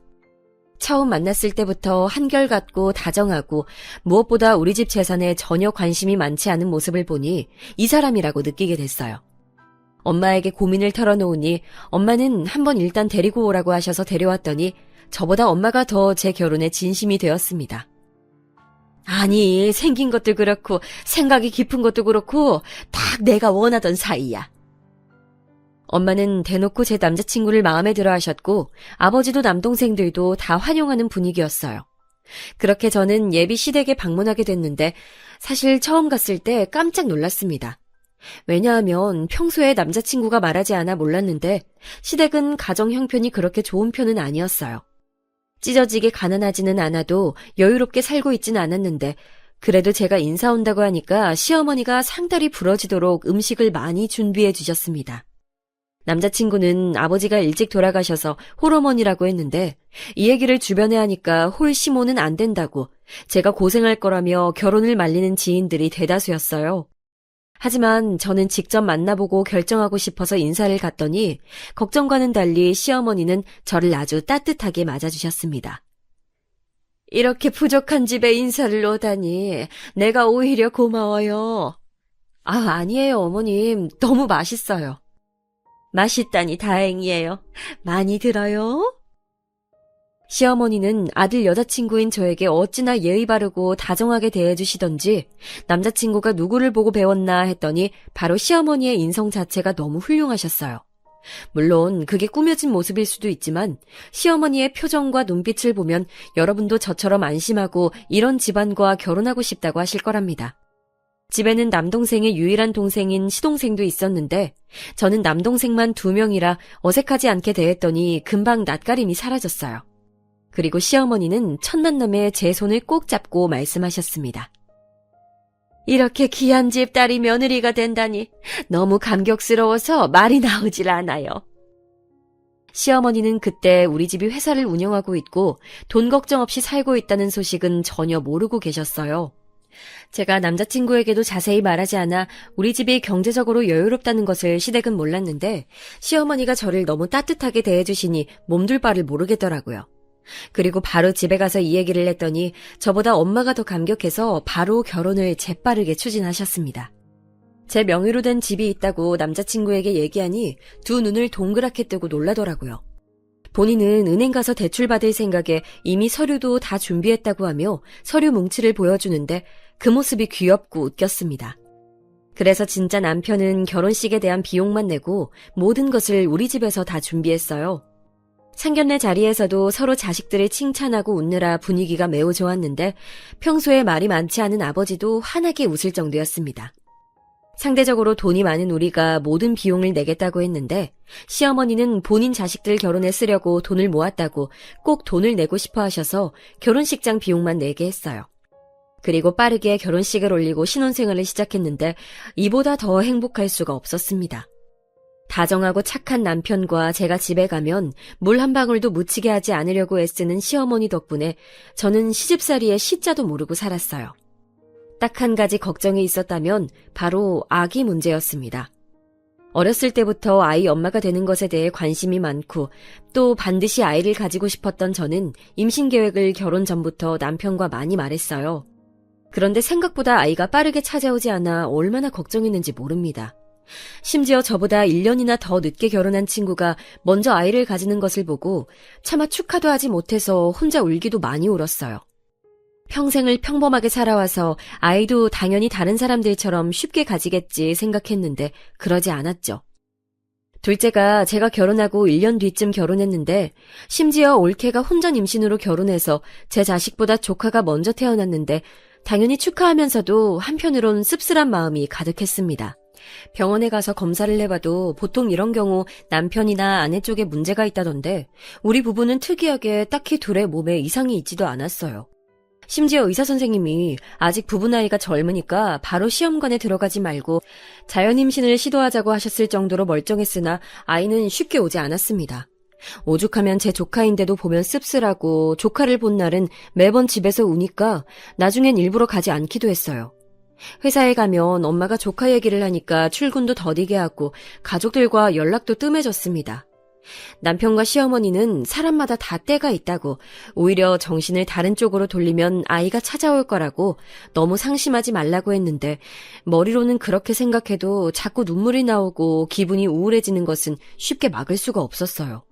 처음 만났을 때부터 한결같고 다정하고 무엇보다 우리 집 재산에 전혀 관심이 많지 않은 모습을 보니 이 사람이라고 느끼게 됐어요. 엄마에게 고민을 털어놓으니 엄마는 한번 일단 데리고 오라고 하셔서 데려왔더니 저보다 엄마가 더 제 결혼에 진심이 되었습니다. 아니, 생긴 것도 그렇고 생각이 깊은 것도 그렇고 딱 내가 원하던 사이야. 엄마는 대놓고 제 남자친구를 마음에 들어 하셨고 아버지도 남동생들도 다 환영하는 분위기였어요. 그렇게 저는 예비 시댁에 방문하게 됐는데 사실 처음 갔을 때 깜짝 놀랐습니다. 왜냐하면 평소에 남자친구가 말하지 않아 몰랐는데 시댁은 가정 형편이 그렇게 좋은 편은 아니었어요. 찢어지게 가난하지는 않아도 여유롭게 살고 있진 않았는데 그래도 제가 인사 온다고 하니까 시어머니가 상다리 부러지도록 음식을 많이 준비해 주셨습니다. 남자친구는 아버지가 일찍 돌아가셔서 홀어머니라고 했는데 이 얘기를 주변에 하니까 홀시모는 안 된다고 제가 고생할 거라며 결혼을 말리는 지인들이 대다수였어요. 하지만 저는 직접 만나보고 결정하고 싶어서 인사를 갔더니 걱정과는 달리 시어머니는 저를 아주 따뜻하게 맞아주셨습니다. 이렇게 부족한 집에 인사를 오다니 내가 오히려 고마워요. 아니에요, 어머님. 너무 맛있어요. 맛있다니 다행이에요. 많이 들어요? 시어머니는 아들 여자친구인 저에게 어찌나 예의 바르고 다정하게 대해주시던지 남자친구가 누구를 보고 배웠나 했더니 바로 시어머니의 인성 자체가 너무 훌륭하셨어요. 물론 그게 꾸며진 모습일 수도 있지만 시어머니의 표정과 눈빛을 보면 여러분도 저처럼 안심하고 이런 집안과 결혼하고 싶다고 하실 거랍니다. 집에는 남동생의 유일한 동생인 시동생도 있었는데 저는 남동생만 2명이라 어색하지 않게 대했더니 금방 낯가림이 사라졌어요. 그리고 시어머니는 첫 만남에 제 손을 꼭 잡고 말씀하셨습니다. 이렇게 귀한 집 딸이 며느리가 된다니 너무 감격스러워서 말이 나오질 않아요. 시어머니는 그때 우리 집이 회사를 운영하고 있고 돈 걱정 없이 살고 있다는 소식은 전혀 모르고 계셨어요. 제가 남자친구에게도 자세히 말하지 않아 우리 집이 경제적으로 여유롭다는 것을 시댁은 몰랐는데 시어머니가 저를 너무 따뜻하게 대해주시니 몸둘 바를 모르겠더라고요. 그리고 바로 집에 가서 이 얘기를 했더니 저보다 엄마가 더 감격해서 바로 결혼을 재빠르게 추진하셨습니다. 제 명의로 된 집이 있다고 남자친구에게 얘기하니 2 눈을 동그랗게 뜨고 놀라더라고요. 본인은 은행 가서 대출 받을 생각에 이미 서류도 다 준비했다고 하며 서류 뭉치를 보여주는데 그 모습이 귀엽고 웃겼습니다. 그래서 진짜 남편은 결혼식에 대한 비용만 내고 모든 것을 우리 집에서 다 준비했어요. 상견례 자리에서도 서로 자식들을 칭찬하고 웃느라 분위기가 매우 좋았는데 평소에 말이 많지 않은 아버지도 환하게 웃을 정도였습니다. 상대적으로 돈이 많은 우리가 모든 비용을 내겠다고 했는데 시어머니는 본인 자식들 결혼에 쓰려고 돈을 모았다고 꼭 돈을 내고 싶어 하셔서 결혼식장 비용만 내게 했어요. 그리고 빠르게 결혼식을 올리고 신혼생활을 시작했는데 이보다 더 행복할 수가 없었습니다. 다정하고 착한 남편과 제가 집에 가면 물 한 방울도 묻히게 하지 않으려고 애쓰는 시어머니 덕분에 저는 시집살이의 시자도 모르고 살았어요. 딱 한 가지 걱정이 있었다면 바로 아기 문제였습니다. 어렸을 때부터 아이 엄마가 되는 것에 대해 관심이 많고 또 반드시 아이를 가지고 싶었던 저는 임신 계획을 결혼 전부터 남편과 많이 말했어요. 그런데 생각보다 아이가 빠르게 찾아오지 않아 얼마나 걱정했는지 모릅니다. 심지어 저보다 1년이나 더 늦게 결혼한 친구가 먼저 아이를 가지는 것을 보고 차마 축하도 하지 못해서 혼자 울기도 많이 울었어요. 평생을 평범하게 살아와서 아이도 당연히 다른 사람들처럼 쉽게 가지겠지 생각했는데 그러지 않았죠. 둘째가 제가 결혼하고 1년 뒤쯤 결혼했는데 심지어 올케가 혼전 임신으로 결혼해서 제 자식보다 조카가 먼저 태어났는데 당연히 축하하면서도 한편으론 씁쓸한 마음이 가득했습니다. 병원에 가서 검사를 해봐도 보통 이런 경우 남편이나 아내 쪽에 문제가 있다던데 우리 부부는 특이하게 딱히 둘의 몸에 이상이 있지도 않았어요. 심지어 의사 선생님이 아직 부부 나이가 젊으니까 바로 시험관에 들어가지 말고 자연임신을 시도하자고 하셨을 정도로 멀쩡했으나 아이는 쉽게 오지 않았습니다. 오죽하면 제 조카인데도 보면 씁쓸하고 조카를 본 날은 매번 집에서 우니까 나중엔 일부러 가지 않기도 했어요. 회사에 가면 엄마가 조카 얘기를 하니까 출근도 더디게 하고 가족들과 연락도 뜸해졌습니다. 남편과 시어머니는 사람마다 다 때가 있다고 오히려 정신을 다른 쪽으로 돌리면 아이가 찾아올 거라고 너무 상심하지 말라고 했는데 머리로는 그렇게 생각해도 자꾸 눈물이 나오고 기분이 우울해지는 것은 쉽게 막을 수가 없었어요.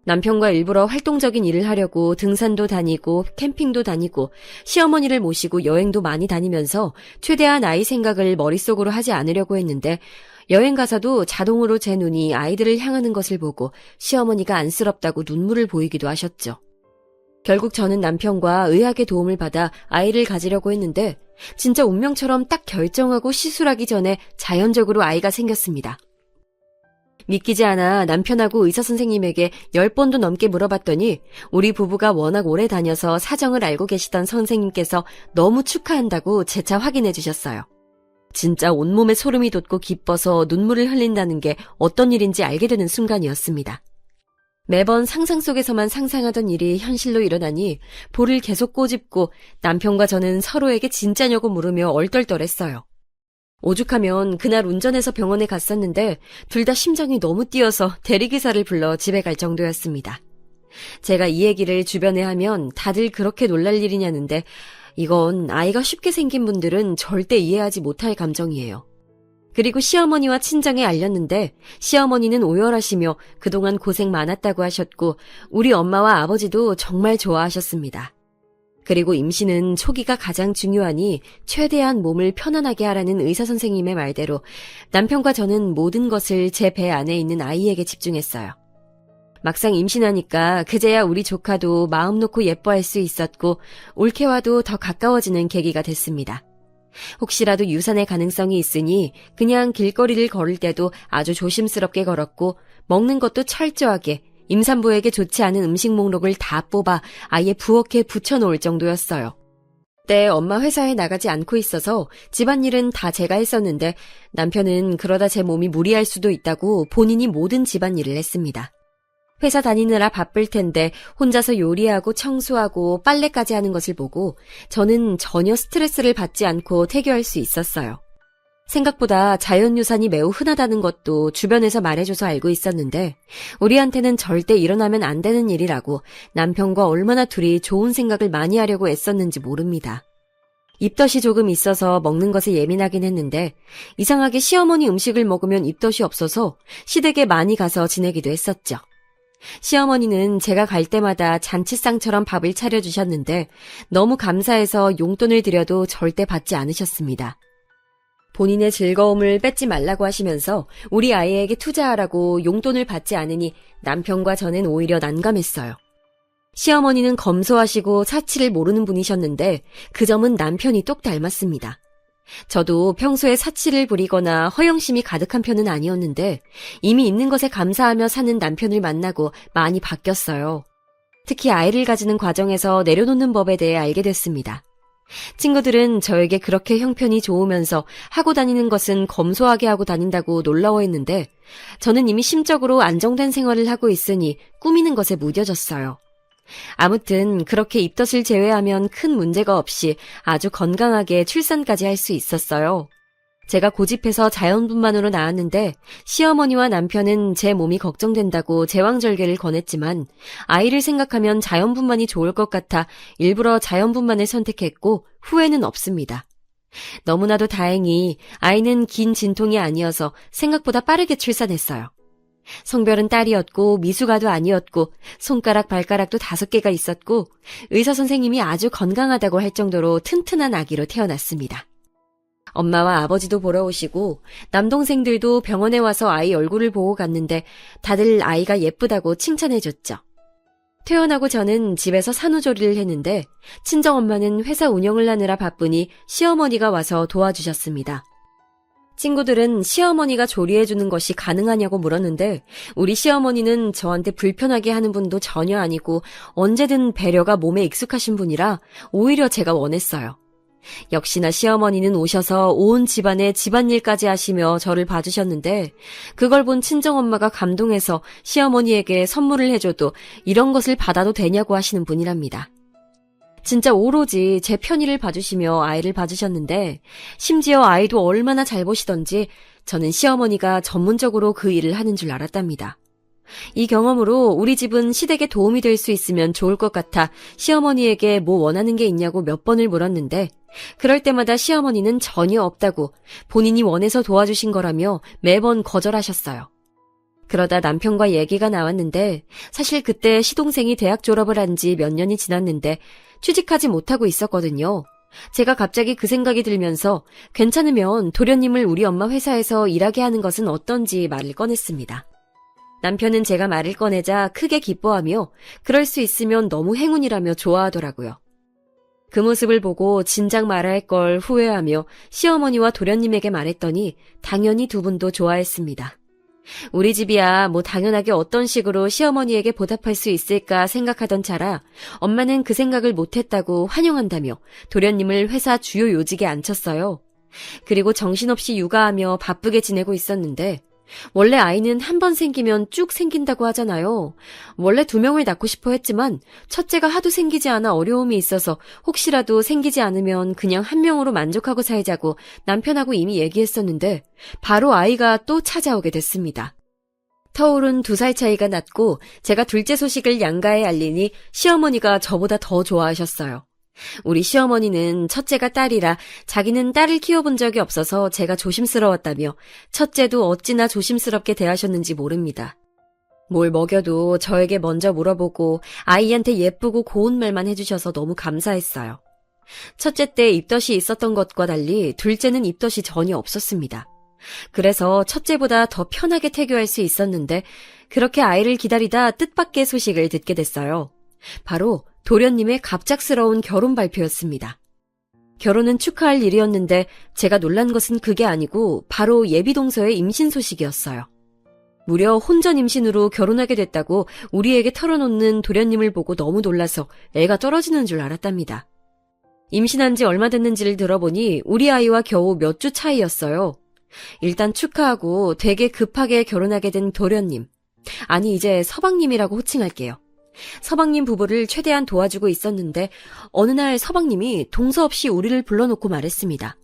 남편과 일부러 활동적인 일을 하려고 등산도 다니고 캠핑도 다니고 시어머니를 모시고 여행도 많이 다니면서 최대한 아이 생각을 머릿속으로 하지 않으려고 했는데 여행 가서도 자동으로 제 눈이 아이들을 향하는 것을 보고 시어머니가 안쓰럽다고 눈물을 보이기도 하셨죠. 결국 저는 남편과 의학의 도움을 받아 아이를 가지려고 했는데 진짜 운명처럼 딱 결정하고 시술하기 전에 자연적으로 아이가 생겼습니다. 믿기지 않아 남편하고 의사 선생님에게 10번도 넘게 물어봤더니 우리 부부가 워낙 오래 다녀서 사정을 알고 계시던 선생님께서 너무 축하한다고 재차 확인해 주셨어요. 진짜 온몸에 소름이 돋고 기뻐서 눈물을 흘린다는 게 어떤 일인지 알게 되는 순간이었습니다. 매번 상상 속에서만 상상하던 일이 현실로 일어나니 볼을 계속 꼬집고 남편과 저는 서로에게 진짜냐고 물으며 얼떨떨했어요. 오죽하면 그날 운전해서 병원에 갔었는데 둘 다 심장이 너무 뛰어서 대리기사를 불러 집에 갈 정도였습니다. 제가 이 얘기를 주변에 하면 다들 그렇게 놀랄 일이냐는데 이건 아이가 쉽게 생긴 분들은 절대 이해하지 못할 감정이에요. 그리고 시어머니와 친정에 알렸는데 시어머니는 오열하시며 그동안 고생 많았다고 하셨고 우리 엄마와 아버지도 정말 좋아하셨습니다. 그리고 임신은 초기가 가장 중요하니 최대한 몸을 편안하게 하라는 의사 선생님의 말대로 남편과 저는 모든 것을 제 배 안에 있는 아이에게 집중했어요. 막상 임신하니까 그제야 우리 조카도 마음 놓고 예뻐할 수 있었고 올케와도 더 가까워지는 계기가 됐습니다. 혹시라도 유산의 가능성이 있으니 그냥 길거리를 걸을 때도 아주 조심스럽게 걸었고 먹는 것도 철저하게 임산부에게 좋지 않은 음식 목록을 다 뽑아 아예 부엌에 붙여놓을 정도였어요. 그때 엄마 회사에 나가지 않고 있어서 집안일은 다 제가 했었는데 남편은 그러다 제 몸이 무리할 수도 있다고 본인이 모든 집안일을 했습니다. 회사 다니느라 바쁠 텐데 혼자서 요리하고 청소하고 빨래까지 하는 것을 보고 저는 전혀 스트레스를 받지 않고 태교할 수 있었어요. 생각보다 자연유산이 매우 흔하다는 것도 주변에서 말해줘서 알고 있었는데 우리한테는 절대 일어나면 안 되는 일이라고 남편과 얼마나 둘이 좋은 생각을 많이 하려고 애썼는지 모릅니다. 입덧이 조금 있어서 먹는 것에 예민하긴 했는데 이상하게 시어머니 음식을 먹으면 입덧이 없어서 시댁에 많이 가서 지내기도 했었죠. 시어머니는 제가 갈 때마다 잔치상처럼 밥을 차려주셨는데 너무 감사해서 용돈을 드려도 절대 받지 않으셨습니다. 본인의 즐거움을 뺏지 말라고 하시면서 우리 아이에게 투자하라고 용돈을 받지 않으니 남편과 저는 오히려 난감했어요. 시어머니는 검소하시고 사치를 모르는 분이셨는데 그 점은 남편이 똑 닮았습니다. 저도 평소에 사치를 부리거나 허영심이 가득한 편은 아니었는데 이미 있는 것에 감사하며 사는 남편을 만나고 많이 바뀌었어요. 특히 아이를 가지는 과정에서 내려놓는 법에 대해 알게 됐습니다. 친구들은 저에게 그렇게 형편이 좋으면서 하고 다니는 것은 검소하게 하고 다닌다고 놀라워했는데 저는 이미 심적으로 안정된 생활을 하고 있으니 꾸미는 것에 무뎌졌어요. 아무튼 그렇게 입덧을 제외하면 큰 문제가 없이 아주 건강하게 출산까지 할 수 있었어요. 제가 고집해서 자연분만으로 나왔는데 시어머니와 남편은 제 몸이 걱정된다고 제왕절개를 권했지만 아이를 생각하면 자연분만이 좋을 것 같아 일부러 자연분만을 선택했고 후회는 없습니다. 너무나도 다행히 아이는 긴 진통이 아니어서 생각보다 빠르게 출산했어요. 성별은 딸이었고 미숙아도 아니었고 손가락 발가락도 5개가 있었고 의사 선생님이 아주 건강하다고 할 정도로 튼튼한 아기로 태어났습니다. 엄마와 아버지도 보러 오시고 남동생들도 병원에 와서 아이 얼굴을 보고 갔는데 다들 아이가 예쁘다고 칭찬해줬죠. 퇴원하고 저는 집에서 산후조리를 했는데 친정엄마는 회사 운영을 하느라 바쁘니 시어머니가 와서 도와주셨습니다. 친구들은 시어머니가 조리해주는 것이 가능하냐고 물었는데 우리 시어머니는 저한테 불편하게 하는 분도 전혀 아니고 언제든 배려가 몸에 익숙하신 분이라 오히려 제가 원했어요. 역시나 시어머니는 오셔서 온 집안의 집안일까지 하시며 저를 봐주셨는데 그걸 본 친정엄마가 감동해서 시어머니에게 선물을 해줘도 이런 것을 받아도 되냐고 하시는 분이랍니다. 진짜 오로지 제 편의를 봐주시며 아이를 봐주셨는데 심지어 아이도 얼마나 잘 보시던지 저는 시어머니가 전문적으로 그 일을 하는 줄 알았답니다. 이 경험으로 우리 집은 시댁에 도움이 될 수 있으면 좋을 것 같아 시어머니에게 뭐 원하는 게 있냐고 몇 번을 물었는데 그럴 때마다 시어머니는 전혀 없다고 본인이 원해서 도와주신 거라며 매번 거절하셨어요. 그러다 남편과 얘기가 나왔는데 사실 그때 시동생이 대학 졸업을 한 지 몇 년이 지났는데 취직하지 못하고 있었거든요. 제가 갑자기 그 생각이 들면서 괜찮으면 도련님을 우리 엄마 회사에서 일하게 하는 것은 어떤지 말을 꺼냈습니다. 남편은 제가 말을 꺼내자 크게 기뻐하며 그럴 수 있으면 너무 행운이라며 좋아하더라고요. 그 모습을 보고 진작 말할 걸 후회하며 시어머니와 도련님에게 말했더니 당연히 두 분도 좋아했습니다. 우리 집이야 뭐 당연하게 어떤 식으로 시어머니에게 보답할 수 있을까 생각하던 차라 엄마는 그 생각을 못했다고 환영한다며 도련님을 회사 주요 요직에 앉혔어요. 그리고 정신없이 육아하며 바쁘게 지내고 있었는데 원래 아이는 한 번 생기면 쭉 생긴다고 하잖아요. 원래 2명을 낳고 싶어 했지만 첫째가 하도 생기지 않아 어려움이 있어서 혹시라도 생기지 않으면 그냥 1명으로 만족하고 살자고 남편하고 이미 얘기했었는데 바로 아이가 또 찾아오게 됐습니다. 터울은 2살 차이가 났고 제가 둘째 소식을 양가에 알리니 시어머니가 저보다 더 좋아하셨어요. 우리 시어머니는 첫째가 딸이라 자기는 딸을 키워본 적이 없어서 제가 조심스러웠다며 첫째도 어찌나 조심스럽게 대하셨는지 모릅니다. 뭘 먹여도 저에게 먼저 물어보고 아이한테 예쁘고 고운 말만 해주셔서 너무 감사했어요. 첫째 때 입덧이 있었던 것과 달리 둘째는 입덧이 전혀 없었습니다. 그래서 첫째보다 더 편하게 태교할 수 있었는데 그렇게 아이를 기다리다 뜻밖의 소식을 듣게 됐어요. 바로 도련님의 갑작스러운 결혼 발표였습니다. 결혼은 축하할 일이었는데 제가 놀란 것은 그게 아니고 바로 예비동서의 임신 소식이었어요. 무려 혼전 임신으로 결혼하게 됐다고 우리에게 털어놓는 도련님을 보고 너무 놀라서 애가 떨어지는 줄 알았답니다. 임신한 지 얼마 됐는지를 들어보니 우리 아이와 겨우 몇 주 차이였어요. 일단 축하하고 되게 급하게 결혼하게 된 도련님. 아니 이제 서방님이라고 호칭할게요. 서방님 부부를 최대한 도와주고 있었는데 어느 날 서방님이 동서 없이 우리를 불러놓고 말했습니다.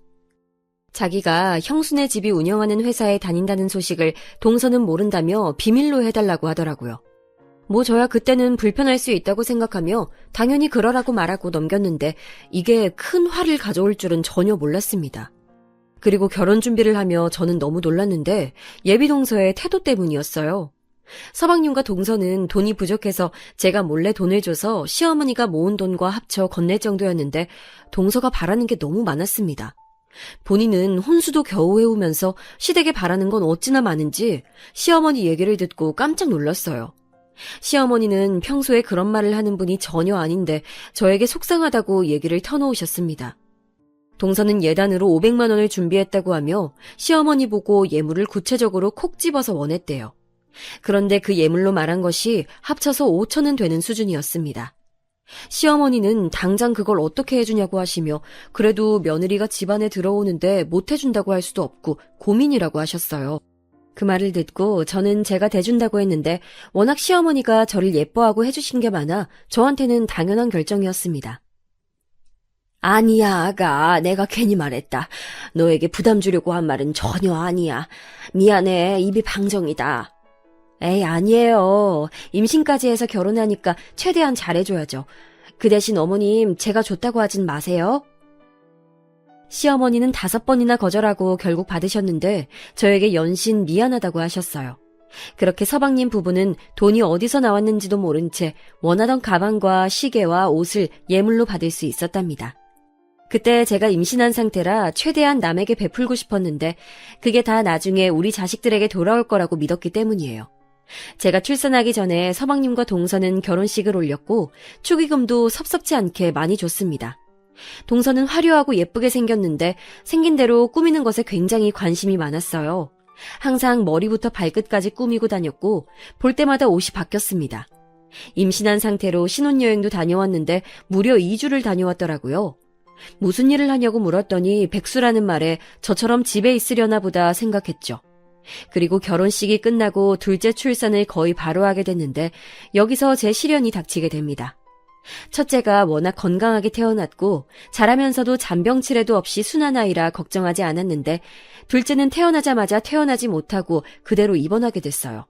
자기가 형수네 집이 운영하는 회사에 다닌다는 소식을 동서는 모른다며 비밀로 해달라고 하더라고요. 뭐 저야 그때는 불편할 수 있다고 생각하며 당연히 그러라고 말하고 넘겼는데 이게 큰 화를 가져올 줄은 전혀 몰랐습니다. 그리고 결혼 준비를 하며 저는 너무 놀랐는데 예비동서의 태도 때문이었어요. 서방님과 동서는 돈이 부족해서 제가 몰래 돈을 줘서 시어머니가 모은 돈과 합쳐 건넬 정도였는데 동서가 바라는 게 너무 많았습니다. 본인은 혼수도 겨우 해오면서 시댁에 바라는 건 어찌나 많은지 시어머니 얘기를 듣고 깜짝 놀랐어요. 시어머니는 평소에 그런 말을 하는 분이 전혀 아닌데 저에게 속상하다고 얘기를 터놓으셨습니다. 동서는 예단으로 500만 원을 준비했다고 하며 시어머니 보고 예물을 구체적으로 콕 집어서 원했대요. 그런데 그 예물로 말한 것이 합쳐서 5천은 되는 수준이었습니다. 시어머니는 당장 그걸 어떻게 해주냐고 하시며 그래도 며느리가 집안에 들어오는데 못 해준다고 할 수도 없고 고민이라고 하셨어요. 그 말을 듣고 저는 제가 대준다고 했는데 워낙 시어머니가 저를 예뻐하고 해주신 게 많아 저한테는 당연한 결정이었습니다. 아니야, 아가. 내가 괜히 말했다. 너에게 부담 주려고 한 말은 전혀 아니야. 미안해. 입이 방정이다. 에이, 아니에요. 임신까지 해서 결혼하니까 최대한 잘해줘야죠. 그 대신 어머님, 제가 줬다고 하진 마세요. 시어머니는 5번이나 거절하고 결국 받으셨는데 저에게 연신 미안하다고 하셨어요. 그렇게 서방님 부부는 돈이 어디서 나왔는지도 모른 채 원하던 가방과 시계와 옷을 예물로 받을 수 있었답니다. 그때 제가 임신한 상태라 최대한 남에게 베풀고 싶었는데 그게 다 나중에 우리 자식들에게 돌아올 거라고 믿었기 때문이에요. 제가 출산하기 전에 서방님과 동서는 결혼식을 올렸고 축의금도 섭섭지 않게 많이 줬습니다. 동서는 화려하고 예쁘게 생겼는데 생긴 대로 꾸미는 것에 굉장히 관심이 많았어요. 항상 머리부터 발끝까지 꾸미고 다녔고 볼 때마다 옷이 바뀌었습니다. 임신한 상태로 신혼여행도 다녀왔는데 무려 2주를 다녀왔더라고요. 무슨 일을 하냐고 물었더니 백수라는 말에 저처럼 집에 있으려나 보다 생각했죠. 그리고 결혼식이 끝나고 둘째 출산을 거의 바로 하게 됐는데 여기서 제 시련이 닥치게 됩니다. 첫째가 워낙 건강하게 태어났고 자라면서도 잔병치레도 없이 순한 아이라 걱정하지 않았는데 둘째는 태어나자마자 태어나지 못하고 그대로 입원하게 됐어요.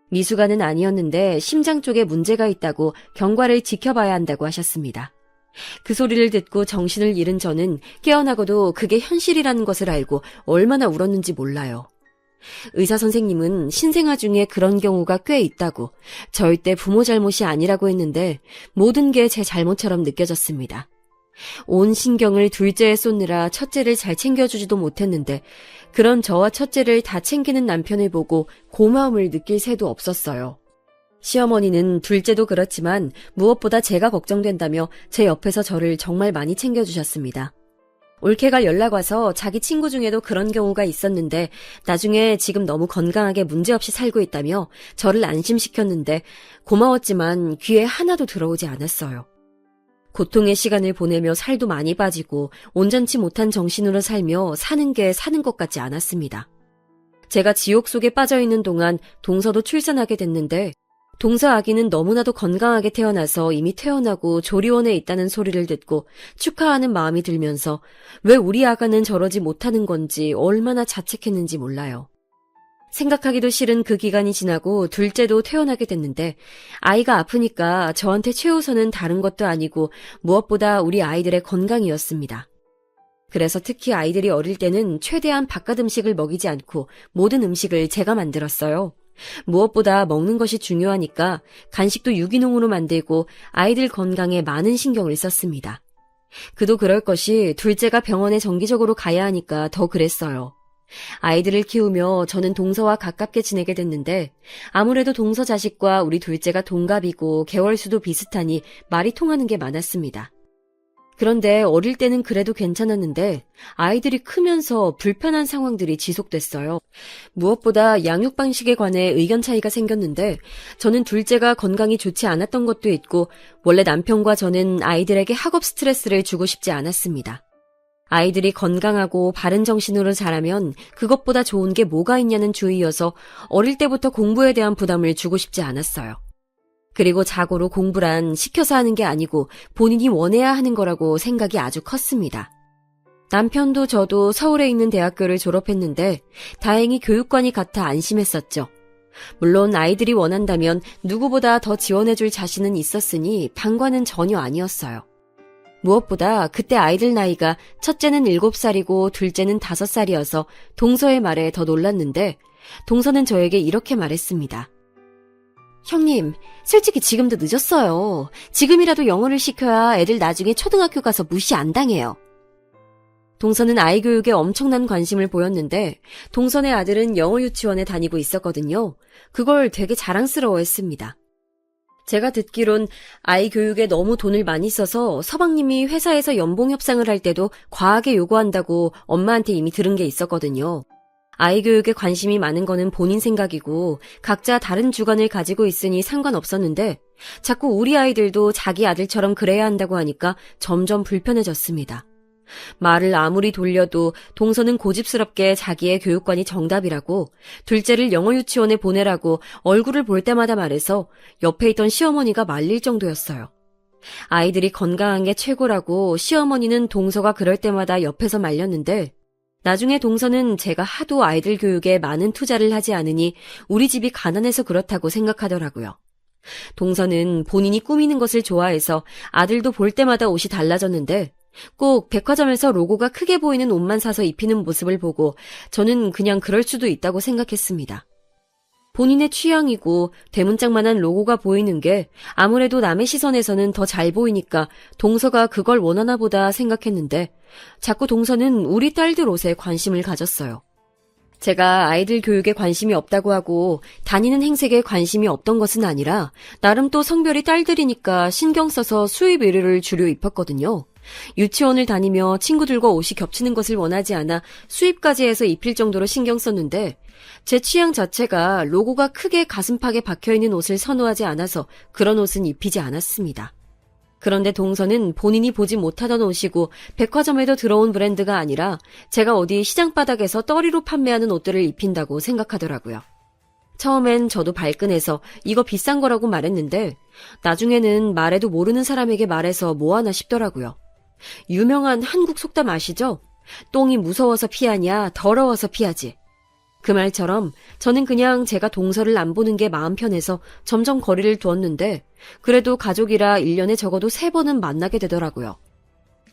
미숙아는 아니었는데 심장 쪽에 문제가 있다고 경과를 지켜봐야 한다고 하셨습니다. 그 소리를 듣고 정신을 잃은 저는 깨어나고도 그게 현실이라는 것을 알고 얼마나 울었는지 몰라요. 의사 선생님은 신생아 중에 그런 경우가 꽤 있다고 절대 부모 잘못이 아니라고 했는데 모든 게 제 잘못처럼 느껴졌습니다. 온 신경을 둘째에 쏟느라 첫째를 잘 챙겨주지도 못했는데 그런 저와 첫째를 다 챙기는 남편을 보고 고마움을 느낄 새도 없었어요. 시어머니는 둘째도 그렇지만 무엇보다 제가 걱정된다며 제 옆에서 저를 정말 많이 챙겨주셨습니다. 올케가 연락 와서 자기 친구 중에도 그런 경우가 있었는데 나중에 지금 너무 건강하게 문제없이 살고 있다며 저를 안심시켰는데 고마웠지만 귀에 하나도 들어오지 않았어요. 고통의 시간을 보내며 살도 많이 빠지고 온전치 못한 정신으로 살며 사는 게 사는 것 같지 않았습니다. 제가 지옥 속에 빠져있는 동안 동서도 출산하게 됐는데 동서 아기는 너무나도 건강하게 태어나서 이미 퇴원하고 조리원에 있다는 소리를 듣고 축하하는 마음이 들면서 왜 우리 아가는 저러지 못하는 건지 얼마나 자책했는지 몰라요. 생각하기도 싫은 그 기간이 지나고 둘째도 퇴원하게 됐는데 아이가 아프니까 저한테 최우선은 다른 것도 아니고 무엇보다 우리 아이들의 건강이었습니다. 그래서 특히 아이들이 어릴 때는 최대한 바깥 음식을 먹이지 않고 모든 음식을 제가 만들었어요. 무엇보다 먹는 것이 중요하니까 간식도 유기농으로 만들고 아이들 건강에 많은 신경을 썼습니다. 그도 그럴 것이 둘째가 병원에 정기적으로 가야 하니까 더 그랬어요. 아이들을 키우며 저는 동서와 가깝게 지내게 됐는데 아무래도 동서 자식과 우리 둘째가 동갑이고 개월수도 비슷하니 말이 통하는 게 많았습니다. 그런데 어릴 때는 그래도 괜찮았는데 아이들이 크면서 불편한 상황들이 지속됐어요. 무엇보다 양육 방식에 관해 의견 차이가 생겼는데 저는 둘째가 건강이 좋지 않았던 것도 있고 원래 남편과 저는 아이들에게 학업 스트레스를 주고 싶지 않았습니다. 아이들이 건강하고 바른 정신으로 자라면 그것보다 좋은 게 뭐가 있냐는 주의여서 어릴 때부터 공부에 대한 부담을 주고 싶지 않았어요. 그리고 자고로 공부란 시켜서 하는 게 아니고 본인이 원해야 하는 거라고 생각이 아주 컸습니다. 남편도 저도 서울에 있는 대학교를 졸업했는데 다행히 교육관이 같아 안심했었죠. 물론 아이들이 원한다면 누구보다 더 지원해줄 자신은 있었으니 방관은 전혀 아니었어요. 무엇보다 그때 아이들 나이가 첫째는 7살이고 둘째는 5살이어서 동서의 말에 더 놀랐는데 동서는 저에게 이렇게 말했습니다. 형님, 솔직히 지금도 늦었어요. 지금이라도 영어를 시켜야 애들 나중에 초등학교 가서 무시 안 당해요. 동서는 아이 교육에 엄청난 관심을 보였는데 동선의 아들은 영어 유치원에 다니고 있었거든요. 그걸 되게 자랑스러워했습니다. 제가 듣기론 아이 교육에 너무 돈을 많이 써서 서방님이 회사에서 연봉 협상을 할 때도 과하게 요구한다고 엄마한테 이미 들은 게 있었거든요. 아이 교육에 관심이 많은 거는 본인 생각이고 각자 다른 주관을 가지고 있으니 상관없었는데 자꾸 우리 아이들도 자기 아들처럼 그래야 한다고 하니까 점점 불편해졌습니다. 말을 아무리 돌려도 동서는 고집스럽게 자기의 교육관이 정답이라고 둘째를 영어 유치원에 보내라고 얼굴을 볼 때마다 말해서 옆에 있던 시어머니가 말릴 정도였어요. 아이들이 건강한 게 최고라고 시어머니는 동서가 그럴 때마다 옆에서 말렸는데 나중에 동서는 제가 하도 아이들 교육에 많은 투자를 하지 않으니 우리 집이 가난해서 그렇다고 생각하더라고요. 동서는 본인이 꾸미는 것을 좋아해서 아들도 볼 때마다 옷이 달라졌는데 꼭 백화점에서 로고가 크게 보이는 옷만 사서 입히는 모습을 보고 저는 그냥 그럴 수도 있다고 생각했습니다. 본인의 취향이고 대문짝만한 로고가 보이는 게 아무래도 남의 시선에서는 더 잘 보이니까 동서가 그걸 원하나 보다 생각했는데 자꾸 동서는 우리 딸들 옷에 관심을 가졌어요. 제가 아이들 교육에 관심이 없다고 하고 다니는 행색에 관심이 없던 것은 아니라 나름 또 성별이 딸들이니까 신경 써서 수입 의류를 주로 입었거든요. 유치원을 다니며 친구들과 옷이 겹치는 것을 원하지 않아 수입까지 해서 입힐 정도로 신경 썼는데 제 취향 자체가 로고가 크게 가슴팍에 박혀있는 옷을 선호하지 않아서 그런 옷은 입히지 않았습니다. 그런데 동서는 본인이 보지 못하던 옷이고 백화점에도 들어온 브랜드가 아니라 제가 어디 시장 바닥에서 떨이로 판매하는 옷들을 입힌다고 생각하더라고요. 처음엔 저도 발끈해서 이거 비싼 거라고 말했는데 나중에는 말해도 모르는 사람에게 말해서 뭐하나 싶더라고요. 유명한 한국 속담 아시죠? 똥이 무서워서 피하냐, 더러워서 피하지. 그 말처럼 저는 그냥 제가 동서를 안 보는 게 마음 편해서 점점 거리를 두었는데 그래도 가족이라 1년에 적어도 3번은 만나게 되더라고요.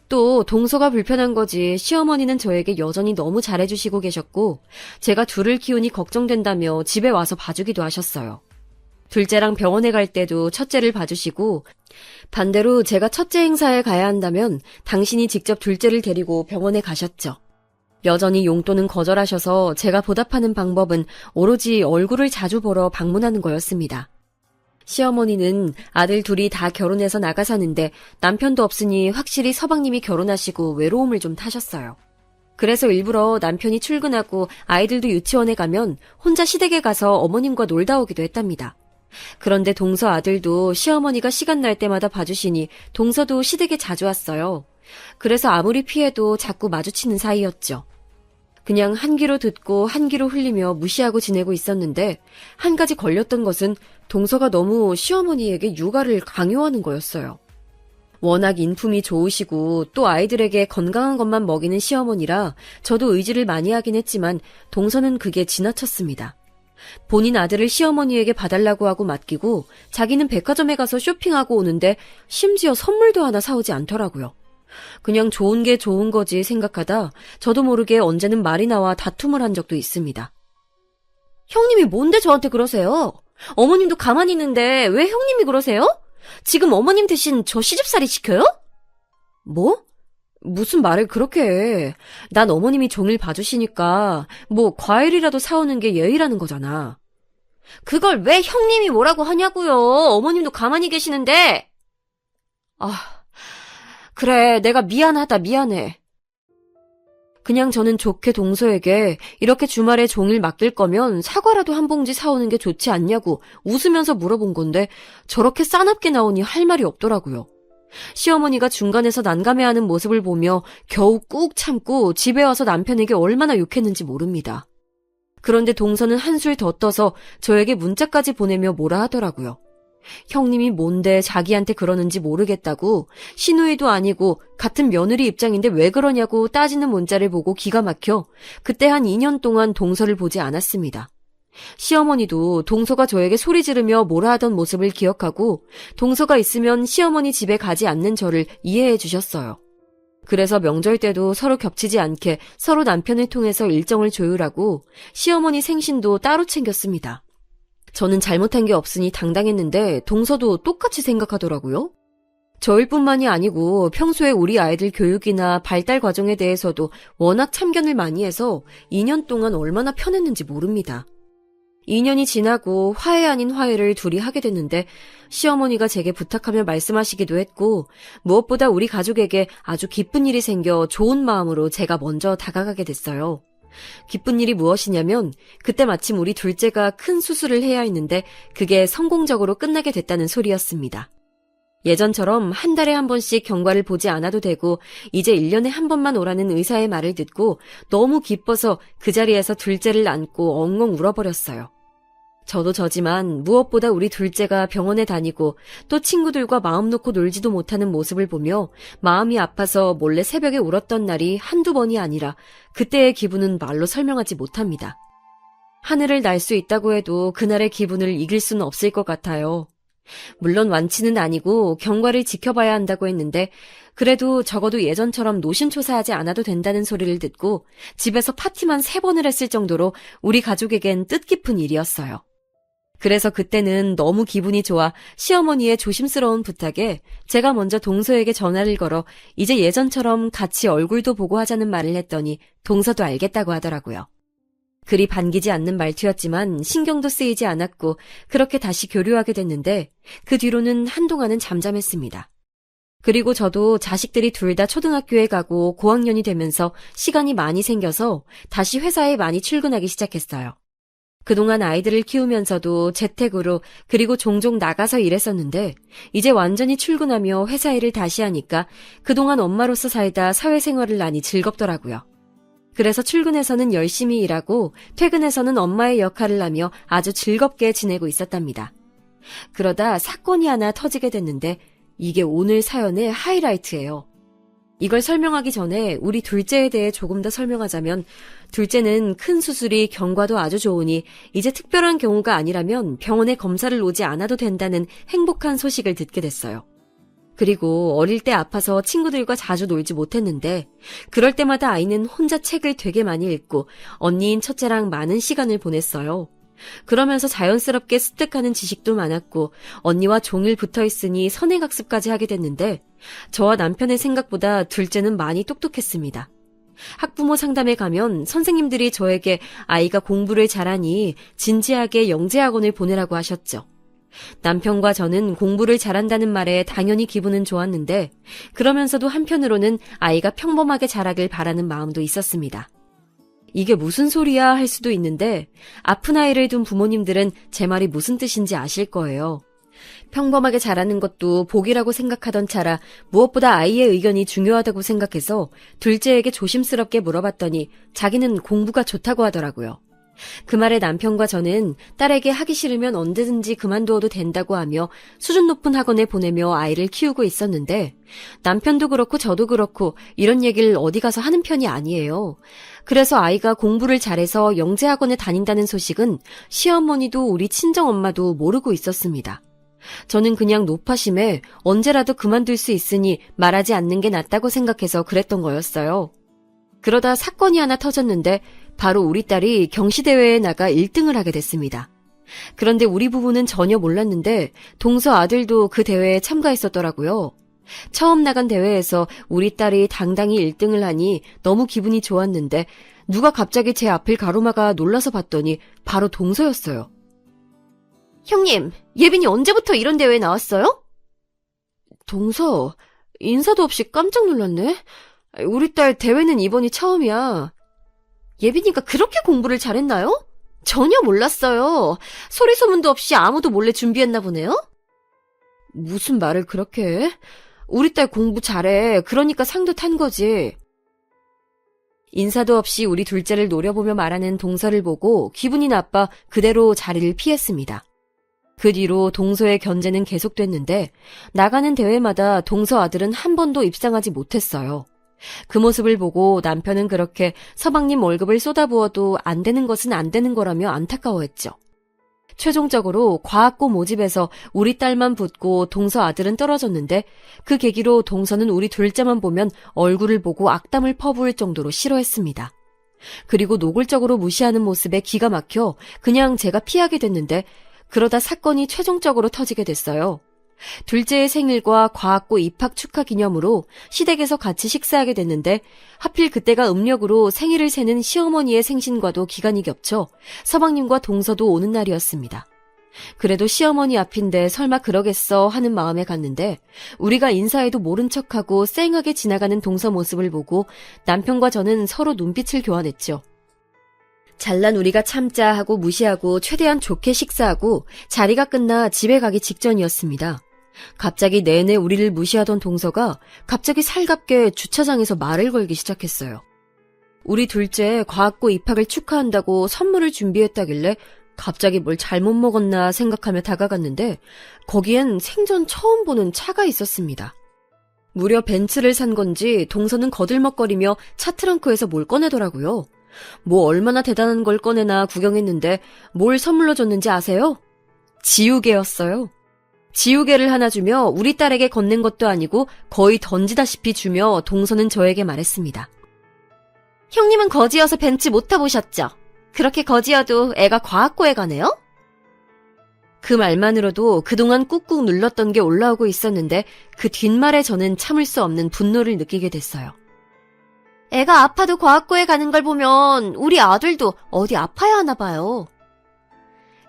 또 동서가 불편한 거지 시어머니는 저에게 여전히 너무 잘해주시고 계셨고 제가 둘을 키우니 걱정된다며 집에 와서 봐주기도 하셨어요. 둘째랑 병원에 갈 때도 첫째를 봐주시고 반대로 제가 첫째 행사에 가야 한다면 당신이 직접 둘째를 데리고 병원에 가셨죠. 여전히 용돈은 거절하셔서 제가 보답하는 방법은 오로지 얼굴을 자주 보러 방문하는 거였습니다. 시어머니는 아들 둘이 다 결혼해서 나가 사는데 남편도 없으니 확실히 서방님이 결혼하시고 외로움을 좀 타셨어요. 그래서 일부러 남편이 출근하고 아이들도 유치원에 가면 혼자 시댁에 가서 어머님과 놀다 오기도 했답니다. 그런데 동서 아들도 시어머니가 시간 날 때마다 봐주시니 동서도 시댁에 자주 왔어요. 그래서 아무리 피해도 자꾸 마주치는 사이였죠. 그냥 한 귀로 듣고 한 귀로 흘리며 무시하고 지내고 있었는데 한 가지 걸렸던 것은 동서가 너무 시어머니에게 육아를 강요하는 거였어요. 워낙 인품이 좋으시고 또 아이들에게 건강한 것만 먹이는 시어머니라 저도 의지를 많이 하긴 했지만 동서는 그게 지나쳤습니다. 본인 아들을 시어머니에게 봐달라고 하고 맡기고 자기는 백화점에 가서 쇼핑하고 오는데 심지어 선물도 하나 사오지 않더라고요. 그냥 좋은 게 좋은 거지 생각하다 저도 모르게 언제는 말이 나와 다툼을 한 적도 있습니다. 형님이 뭔데 저한테 그러세요? 어머님도 가만히 있는데 왜 형님이 그러세요? 지금 어머님 대신 저 시집살이 시켜요? 뭐? 무슨 말을 그렇게 해. 난 어머님이 종일 봐주시니까 뭐 과일이라도 사오는 게 예의라는 거잖아. 그걸 왜 형님이 뭐라고 하냐고요. 어머님도 가만히 계시는데. 그래, 내가 미안하다, 미안해. 그냥 저는 좋게 동서에게 이렇게 주말에 종일 맡길 거면 사과라도 한 봉지 사오는 게 좋지 않냐고 웃으면서 물어본 건데 저렇게 싸납게 나오니 할 말이 없더라고요. 시어머니가 중간에서 난감해하는 모습을 보며 겨우 꾹 참고 집에 와서 남편에게 얼마나 욕했는지 모릅니다. 그런데 동서는 한술 더 떠서 저에게 문자까지 보내며 뭐라 하더라고요. 형님이 뭔데 자기한테 그러는지 모르겠다고 시누이도 아니고 같은 며느리 입장인데 왜 그러냐고 따지는 문자를 보고 기가 막혀 그때 한 2년 동안 동서를 보지 않았습니다. 시어머니도 동서가 저에게 소리 지르며 뭐라 하던 모습을 기억하고 동서가 있으면 시어머니 집에 가지 않는 저를 이해해 주셨어요. 그래서 명절 때도 서로 겹치지 않게 서로 남편을 통해서 일정을 조율하고 시어머니 생신도 따로 챙겼습니다. 저는 잘못한 게 없으니 당당했는데 동서도 똑같이 생각하더라고요. 저일 뿐만이 아니고 평소에 우리 아이들 교육이나 발달 과정에 대해서도 워낙 참견을 많이 해서 2년 동안 얼마나 편했는지 모릅니다. 2년이 지나고 화해 아닌 화해를 둘이 하게 됐는데 시어머니가 제게 부탁하며 말씀하시기도 했고 무엇보다 우리 가족에게 아주 기쁜 일이 생겨 좋은 마음으로 제가 먼저 다가가게 됐어요. 기쁜 일이 무엇이냐면 그때 마침 우리 둘째가 큰 수술을 해야 했는데 그게 성공적으로 끝나게 됐다는 소리였습니다. 예전처럼 한 달에 한 번씩 경과를 보지 않아도 되고 이제 1년에 한 번만 오라는 의사의 말을 듣고 너무 기뻐서 그 자리에서 둘째를 안고 엉엉 울어버렸어요. 저도 저지만 무엇보다 우리 둘째가 병원에 다니고 또 친구들과 마음 놓고 놀지도 못하는 모습을 보며 마음이 아파서 몰래 새벽에 울었던 날이 한두 번이 아니라 그때의 기분은 말로 설명하지 못합니다. 하늘을 날 수 있다고 해도 그날의 기분을 이길 수는 없을 것 같아요. 물론 완치는 아니고 경과를 지켜봐야 한다고 했는데 그래도 적어도 예전처럼 노심초사하지 않아도 된다는 소리를 듣고 집에서 파티만 3번을 했을 정도로 우리 가족에겐 뜻깊은 일이었어요. 그래서 그때는 너무 기분이 좋아 시어머니의 조심스러운 부탁에 제가 먼저 동서에게 전화를 걸어 이제 예전처럼 같이 얼굴도 보고 하자는 말을 했더니 동서도 알겠다고 하더라고요. 그리 반기지 않는 말투였지만 신경도 쓰이지 않았고 그렇게 다시 교류하게 됐는데 그 뒤로는 한동안은 잠잠했습니다. 그리고 저도 자식들이 둘 다 초등학교에 가고 고학년이 되면서 시간이 많이 생겨서 다시 회사에 많이 출근하기 시작했어요. 그동안 아이들을 키우면서도 재택으로 그리고 종종 나가서 일했었는데 이제 완전히 출근하며 회사 일을 다시 하니까 그동안 엄마로서 살다 사회생활을 하니 즐겁더라고요. 그래서 출근해서는 열심히 일하고 퇴근해서는 엄마의 역할을 하며 아주 즐겁게 지내고 있었답니다. 그러다 사건이 하나 터지게 됐는데 이게 오늘 사연의 하이라이트예요. 이걸 설명하기 전에 우리 둘째에 대해 조금 더 설명하자면 둘째는 큰 수술이 경과도 아주 좋으니 이제 특별한 경우가 아니라면 병원에 검사를 오지 않아도 된다는 행복한 소식을 듣게 됐어요. 그리고 어릴 때 아파서 친구들과 자주 놀지 못했는데 그럴 때마다 아이는 혼자 책을 되게 많이 읽고 언니인 첫째랑 많은 시간을 보냈어요. 그러면서 자연스럽게 습득하는 지식도 많았고 언니와 종일 붙어있으니 선행학습까지 하게 됐는데 저와 남편의 생각보다 둘째는 많이 똑똑했습니다. 학부모 상담에 가면 선생님들이 저에게 아이가 공부를 잘하니 진지하게 영재학원을 보내라고 하셨죠. 남편과 저는 공부를 잘한다는 말에 당연히 기분은 좋았는데 그러면서도 한편으로는 아이가 평범하게 자라길 바라는 마음도 있었습니다. 이게 무슨 소리야 할 수도 있는데 아픈 아이를 둔 부모님들은 제 말이 무슨 뜻인지 아실 거예요. 평범하게 자라는 것도 복이라고 생각하던 차라 무엇보다 아이의 의견이 중요하다고 생각해서 둘째에게 조심스럽게 물어봤더니 자기는 공부가 좋다고 하더라고요. 그 말에 남편과 저는 딸에게 하기 싫으면 언제든지 그만두어도 된다고 하며 수준 높은 학원에 보내며 아이를 키우고 있었는데 남편도 그렇고 저도 그렇고 이런 얘기를 어디 가서 하는 편이 아니에요. 그래서 아이가 공부를 잘해서 영재학원에 다닌다는 소식은 시어머니도 우리 친정엄마도 모르고 있었습니다. 저는 그냥 노파심에 언제라도 그만둘 수 있으니 말하지 않는 게 낫다고 생각해서 그랬던 거였어요. 그러다 사건이 하나 터졌는데 바로 우리 딸이 경시대회에 나가 1등을 하게 됐습니다. 그런데 우리 부부는 전혀 몰랐는데 동서 아들도 그 대회에 참가했었더라고요. 처음 나간 대회에서 우리 딸이 당당히 1등을 하니 너무 기분이 좋았는데 누가 갑자기 제 앞을 가로막아 놀라서 봤더니 바로 동서였어요. 형님, 예빈이 언제부터 이런 대회에 나왔어요? 동서, 인사도 없이 깜짝 놀랐네. 우리 딸 대회는 이번이 처음이야. 예빈이가 그렇게 공부를 잘했나요? 전혀 몰랐어요. 소리 소문도 없이 아무도 몰래 준비했나 보네요? 무슨 말을 그렇게 해? 우리 딸 공부 잘해. 그러니까 상도 탄 거지. 인사도 없이 우리 둘째를 노려보며 말하는 동서를 보고 기분이 나빠 그대로 자리를 피했습니다. 그 뒤로 동서의 견제는 계속됐는데 나가는 대회마다 동서 아들은 한 번도 입상하지 못했어요. 그 모습을 보고 남편은 그렇게 서방님 월급을 쏟아부어도 안 되는 것은 안 되는 거라며 안타까워했죠. 최종적으로 과학고 모집에서 우리 딸만 붙고 동서 아들은 떨어졌는데 그 계기로 동서는 우리 둘째만 보면 얼굴을 보고 악담을 퍼부을 정도로 싫어했습니다. 그리고 노골적으로 무시하는 모습에 기가 막혀 그냥 제가 피하게 됐는데 그러다 사건이 최종적으로 터지게 됐어요. 둘째의 생일과 과학고 입학 축하 기념으로 시댁에서 같이 식사하게 됐는데 하필 그때가 음력으로 생일을 세는 시어머니의 생신과도 기간이 겹쳐 서방님과 동서도 오는 날이었습니다. 그래도 시어머니 앞인데 설마 그러겠어 하는 마음에 갔는데 우리가 인사해도 모른 척하고 쌩하게 지나가는 동서 모습을 보고 남편과 저는 서로 눈빛을 교환했죠. 잘난 우리가 참자 하고 무시하고 최대한 좋게 식사하고 자리가 끝나 집에 가기 직전이었습니다. 갑자기 내내 우리를 무시하던 동서가 갑자기 살갑게 주차장에서 말을 걸기 시작했어요. 우리 둘째 과학고 입학을 축하한다고 선물을 준비했다길래 갑자기 뭘 잘못 먹었나 생각하며 다가갔는데 거기엔 생전 처음 보는 차가 있었습니다. 무려 벤츠를 산 건지 동서는 거들먹거리며 차 트렁크에서 뭘 꺼내더라고요. 뭐 얼마나 대단한 걸 꺼내나 구경했는데 뭘 선물로 줬는지 아세요? 지우개였어요. 지우개를 하나 주며 우리 딸에게 건넨 것도 아니고 거의 던지다시피 주며 동서는 저에게 말했습니다. 형님은 거지여서 벤츠 못 타보셨죠? 그렇게 거지여도 애가 과학고에 가네요? 그 말만으로도 그동안 꾹꾹 눌렀던 게 올라오고 있었는데 그 뒷말에 저는 참을 수 없는 분노를 느끼게 됐어요. 애가 아파도 과학고에 가는 걸 보면 우리 아들도 어디 아파야 하나 봐요.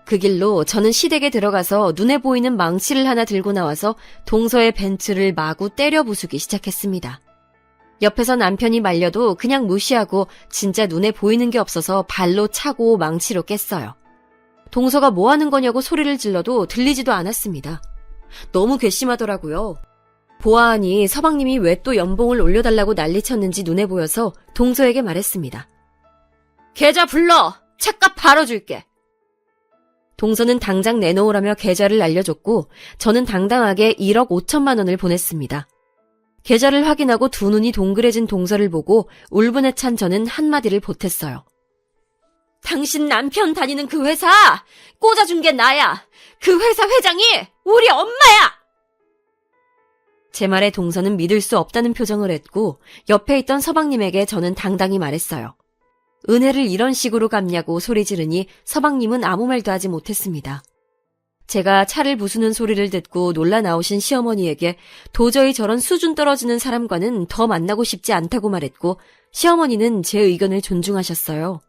그 길로 저는 시댁에 들어가서 눈에 보이는 망치를 하나 들고 나와서 동서의 벤츠를 마구 때려 부수기 시작했습니다. 옆에서 남편이 말려도 그냥 무시하고 진짜 눈에 보이는 게 없어서 발로 차고 망치로 깼어요. 동서가 뭐 하는 거냐고 소리를 질러도 들리지도 않았습니다. 너무 괘씸하더라고요. 보아하니 서방님이 왜 또 연봉을 올려달라고 난리쳤는지 눈에 보여서 동서에게 말했습니다. 계좌 불러! 차값 바로 줄게! 동서는 당장 내놓으라며 계좌를 알려줬고 저는 당당하게 1억 5천만 원을 보냈습니다. 계좌를 확인하고 두 눈이 동그래진 동서를 보고 울분에 찬 저는 한마디를 보탰어요. 당신 남편 다니는 그 회사 꽂아준 게 나야! 그 회사 회장이 우리 엄마야! 제 말에 동서는 믿을 수 없다는 표정을 했고 옆에 있던 서방님에게 저는 당당히 말했어요. 은혜를 이런 식으로 갚냐고 소리 지르니 서방님은 아무 말도 하지 못했습니다. 제가 차를 부수는 소리를 듣고 놀라 나오신 시어머니에게 도저히 저런 수준 떨어지는 사람과는 더 만나고 싶지 않다고 말했고 시어머니는 제 의견을 존중하셨어요.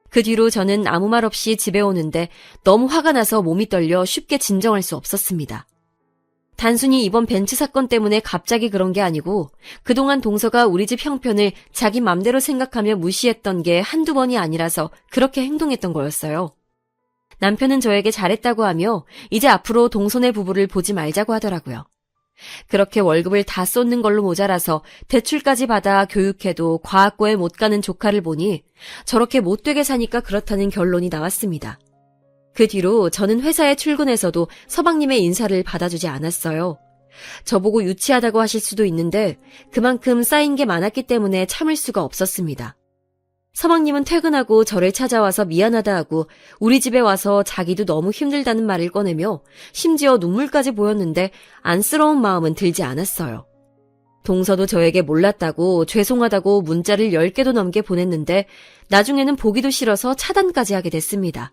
그 뒤로 저는 아무 말 없이 집에 오는데 너무 화가 나서 몸이 떨려 쉽게 진정할 수 없었습니다. 단순히 이번 벤츠 사건 때문에 갑자기 그런 게 아니고 그동안 동서가 우리 집 형편을 자기 맘대로 생각하며 무시했던 게 한두 번이 아니라서 그렇게 행동했던 거였어요. 남편은 저에게 잘했다고 하며 이제 앞으로 동서네 부부를 보지 말자고 하더라고요. 그렇게 월급을 다 쏟는 걸로 모자라서 대출까지 받아 교육해도 과학고에 못 가는 조카를 보니 저렇게 못되게 사니까 그렇다는 결론이 나왔습니다. 그 뒤로 저는 회사에 출근해서도 서방님의 인사를 받아주지 않았어요. 저보고 유치하다고 하실 수도 있는데 그만큼 쌓인 게 많았기 때문에 참을 수가 없었습니다. 서방님은 퇴근하고 저를 찾아와서 미안하다 하고 우리 집에 와서 자기도 너무 힘들다는 말을 꺼내며 심지어 눈물까지 보였는데 안쓰러운 마음은 들지 않았어요. 동서도 저에게 몰랐다고 죄송하다고 문자를 10개도 넘게 보냈는데 나중에는 보기도 싫어서 차단까지 하게 됐습니다.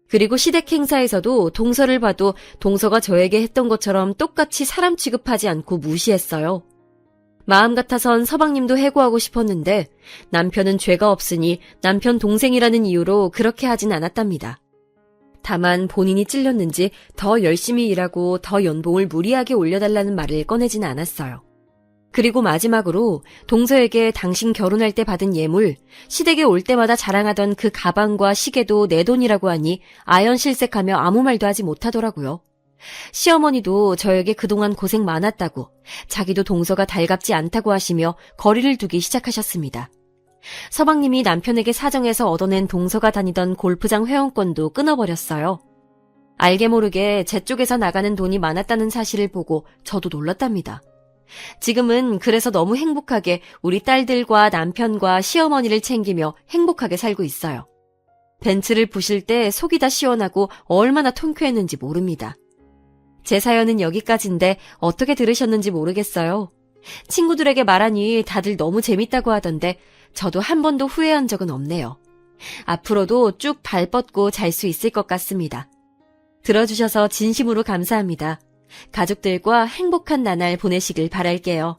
그리고 시댁 행사에서도 동서를 봐도 동서가 저에게 했던 것처럼 똑같이 사람 취급하지 않고 무시했어요. 마음 같아선 서방님도 해고하고 싶었는데 남편은 죄가 없으니 남편 동생이라는 이유로 그렇게 하진 않았답니다. 다만 본인이 찔렸는지 더 열심히 일하고 더 연봉을 무리하게 올려달라는 말을 꺼내진 않았어요. 그리고 마지막으로 동서에게 당신 결혼할 때 받은 예물, 시댁에 올 때마다 자랑하던 그 가방과 시계도 내 돈이라고 하니 아연실색하며 아무 말도 하지 못하더라고요. 시어머니도 저에게 그동안 고생 많았다고, 자기도 동서가 달갑지 않다고 하시며 거리를 두기 시작하셨습니다. 서방님이 남편에게 사정해서 얻어낸 동서가 다니던 골프장 회원권도 끊어버렸어요. 알게 모르게 제 쪽에서 나가는 돈이 많았다는 사실을 보고 저도 놀랐답니다. 지금은 그래서 너무 행복하게 우리 딸들과 남편과 시어머니를 챙기며 행복하게 살고 있어요. 벤츠를 부실 때 속이 다 시원하고 얼마나 통쾌했는지 모릅니다. 제 사연은 여기까지인데 어떻게 들으셨는지 모르겠어요. 친구들에게 말하니 다들 너무 재밌다고 하던데 저도 한 번도 후회한 적은 없네요. 앞으로도 쭉 발 뻗고 잘 수 있을 것 같습니다. 들어주셔서 진심으로 감사합니다. 가족들과 행복한 나날 보내시길 바랄게요.